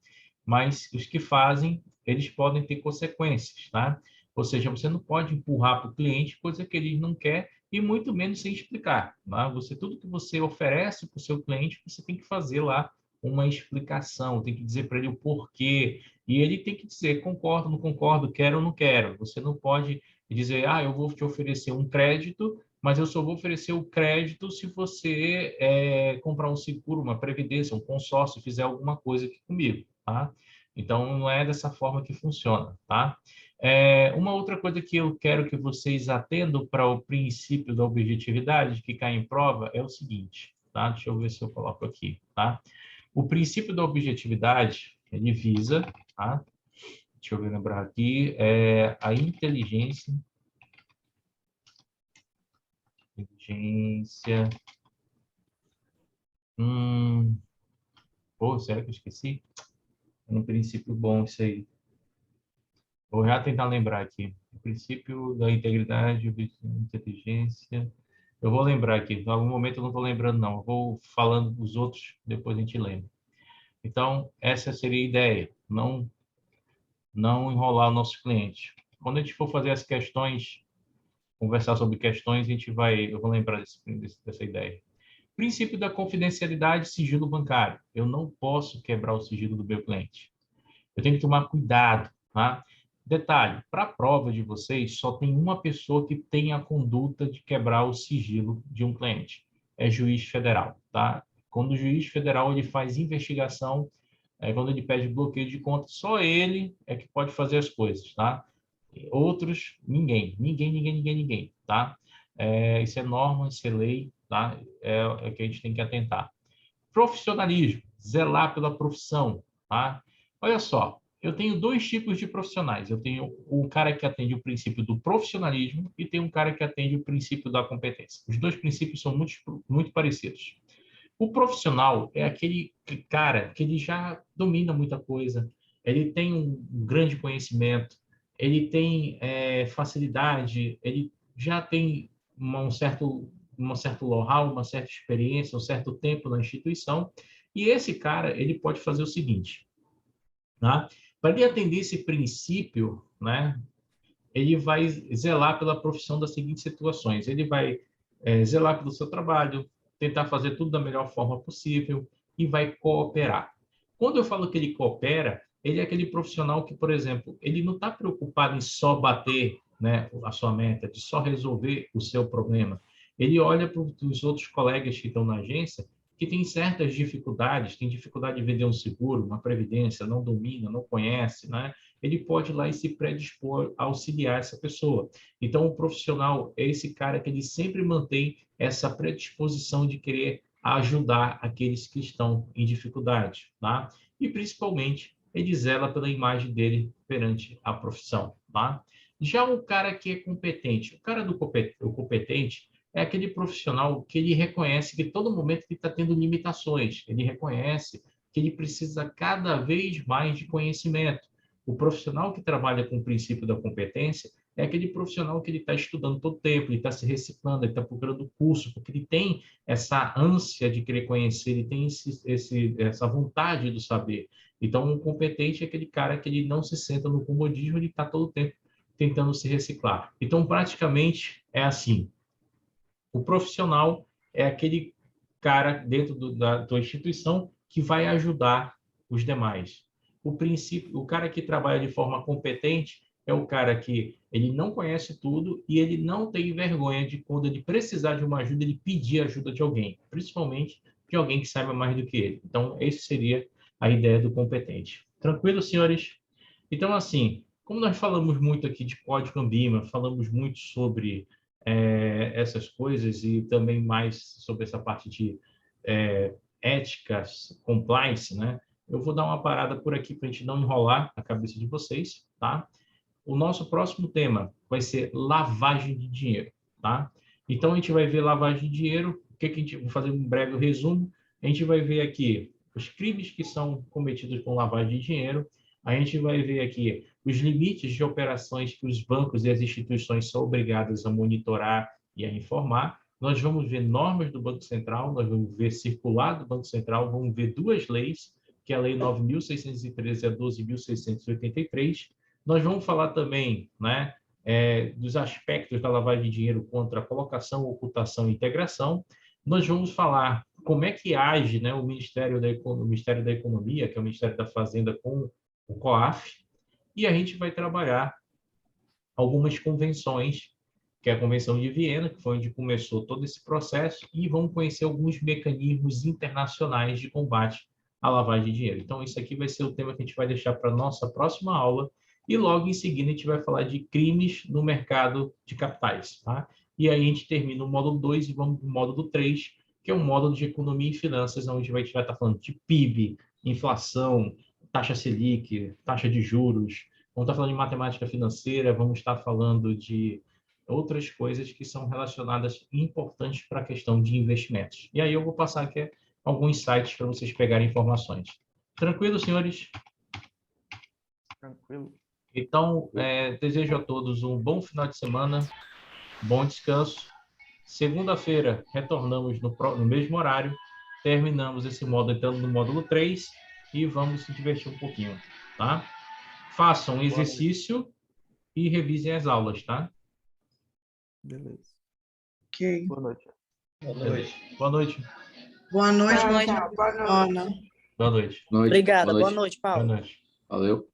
S1: Mas os que fazem, eles podem ter consequências, tá? Ou seja, você não pode empurrar para o cliente coisa que ele não quer e muito menos sem explicar, tá? Tudo que você oferece para o seu cliente, você tem que fazer lá uma explicação, tem que dizer para ele o porquê, e ele tem que dizer concordo, não concordo, quero ou não quero. Você não pode dizer, eu vou te oferecer um crédito, mas eu só vou oferecer o crédito se você comprar um seguro, uma previdência, um consórcio, fizer alguma coisa aqui comigo, tá? Então, não é dessa forma que funciona, tá? Uma outra coisa que eu quero que vocês atendam para o princípio da objetividade que cai em prova é o seguinte, tá? Deixa eu ver se eu coloco aqui, tá? O princípio da objetividade, ele visa, tá? Deixa eu lembrar aqui, a inteligência. Inteligência. Pô, será que eu esqueci? É um princípio bom isso aí. Vou já tentar lembrar aqui. O princípio da integridade, inteligência. Eu vou lembrar aqui. Em algum momento eu não estou lembrando, não. Eu vou falando dos outros, depois a gente lembra. Então, essa seria a ideia. Não enrolar o nosso cliente. Quando a gente for fazer as questões, conversar sobre questões, eu vou lembrar dessa ideia. Princípio da confidencialidade e sigilo bancário. Eu não posso quebrar o sigilo do meu cliente. Eu tenho que tomar cuidado, tá? Detalhe, para a prova de vocês, só tem uma pessoa que tem a conduta de quebrar o sigilo de um cliente. É juiz federal, tá? Quando o juiz federal ele faz investigação, quando ele pede bloqueio de conta, só ele é que pode fazer as coisas, tá? Outros, ninguém, tá? Isso é norma, isso é lei, tá? É que a gente tem que atentar. Profissionalismo, zelar pela profissão, tá? Olha só, eu tenho dois tipos de profissionais. Eu tenho o cara que atende o princípio do profissionalismo e tem um cara que atende o princípio da competência. Os dois princípios são muito parecidos. O profissional é aquele cara que ele já domina muita coisa, ele tem um grande conhecimento, ele tem facilidade, ele já tem um certo know-how, uma certa experiência, um certo tempo na instituição, e esse cara ele pode fazer o seguinte, tá? Para ele atender esse princípio, né, ele vai zelar pela profissão das seguintes situações. Ele vai zelar pelo seu trabalho, tentar fazer tudo da melhor forma possível e vai cooperar. Quando eu falo que ele coopera, ele é aquele profissional que, por exemplo, ele não está preocupado em só bater, né, a sua meta, de só resolver o seu problema. Ele olha para os outros colegas que estão na agência que tem certas dificuldades, tem dificuldade de vender um seguro, uma previdência, não domina, não conhece, né? Ele pode ir lá e se predispor a auxiliar essa pessoa. Então, o profissional é esse cara que ele sempre mantém essa predisposição de querer ajudar aqueles que estão em dificuldade, tá? E, principalmente, ele zela pela imagem dele perante a profissão, tá? Já o cara que é competente, o cara do competente é aquele profissional que ele reconhece que todo momento ele está tendo limitações, ele reconhece que ele precisa cada vez mais de conhecimento. O profissional que trabalha com o princípio da competência é aquele profissional que ele está estudando todo o tempo, ele está se reciclando, ele está procurando curso, porque ele tem essa ânsia de querer conhecer, ele tem essa vontade do saber. Então, um competente é aquele cara que ele não se senta no comodismo, ele está todo o tempo tentando se reciclar. Então, praticamente, é assim. O profissional é aquele cara dentro da tua instituição que vai ajudar os demais. O cara que trabalha de forma competente é o cara que ele não conhece tudo e ele não tem vergonha de, quando ele precisar de uma ajuda, ele pedir ajuda de alguém, principalmente de alguém que saiba mais do que ele. Então, esse seria a ideia do competente. Tranquilo, senhores? Então, assim, como nós falamos muito aqui de código ANBIMA, falamos muito sobre essas coisas e também mais sobre essa parte de éticas, compliance, né? Eu vou dar uma parada por aqui para a gente não enrolar a cabeça de vocês, tá? O nosso próximo tema vai ser lavagem de dinheiro, tá? Então, a gente vai ver lavagem de dinheiro, o que a gente vou fazer um breve resumo. A gente vai ver aqui os crimes que são cometidos com lavagem de dinheiro, a gente vai ver aqui os limites de operações que os bancos e as instituições são obrigadas a monitorar e a informar. Nós vamos ver normas do Banco Central, nós vamos ver circular do Banco Central, vamos ver duas leis, que é a Lei 9.613 e a 12.683. Nós vamos falar também, né, dos aspectos da lavagem de dinheiro contra a colocação, ocultação e integração. Nós vamos falar como é que age, né, o Ministério da Economia, que é o Ministério da Fazenda, com o COAF, e a gente vai trabalhar algumas convenções, que é a Convenção de Viena, que foi onde começou todo esse processo, e vamos conhecer alguns mecanismos internacionais de combate a lavagem de dinheiro. Então, isso aqui vai ser o tema que a gente vai deixar para a nossa próxima aula, e logo em seguida a gente vai falar de crimes no mercado de capitais, tá? E aí a gente termina o módulo 2 e vamos para o módulo 3, que é um módulo de economia e finanças, onde a gente vai estar falando de PIB, inflação, taxa Selic, taxa de juros, vamos estar falando de matemática financeira, vamos estar falando de outras coisas que são relacionadas e importantes para a questão de investimentos. E aí eu vou passar aqui alguns sites para vocês pegarem informações. Tranquilo, senhores?
S6: Tranquilo.
S1: Então, desejo a todos um bom final de semana, bom descanso. Segunda-feira, retornamos no mesmo horário, terminamos esse módulo entrando no módulo 3 e vamos se divertir um pouquinho, tá? Façam um exercício e revisem as aulas, tá?
S6: Beleza.
S7: Ok.
S6: Boa noite.
S3: Boa noite.
S1: Boa noite.
S7: Boa noite,
S4: Boa noite.
S7: Ana.
S1: Boa noite.
S2: Noite.
S4: Obrigada. Boa
S2: noite.
S4: noite,
S1: Boa
S4: Paulo.
S1: noite.
S2: Valeu.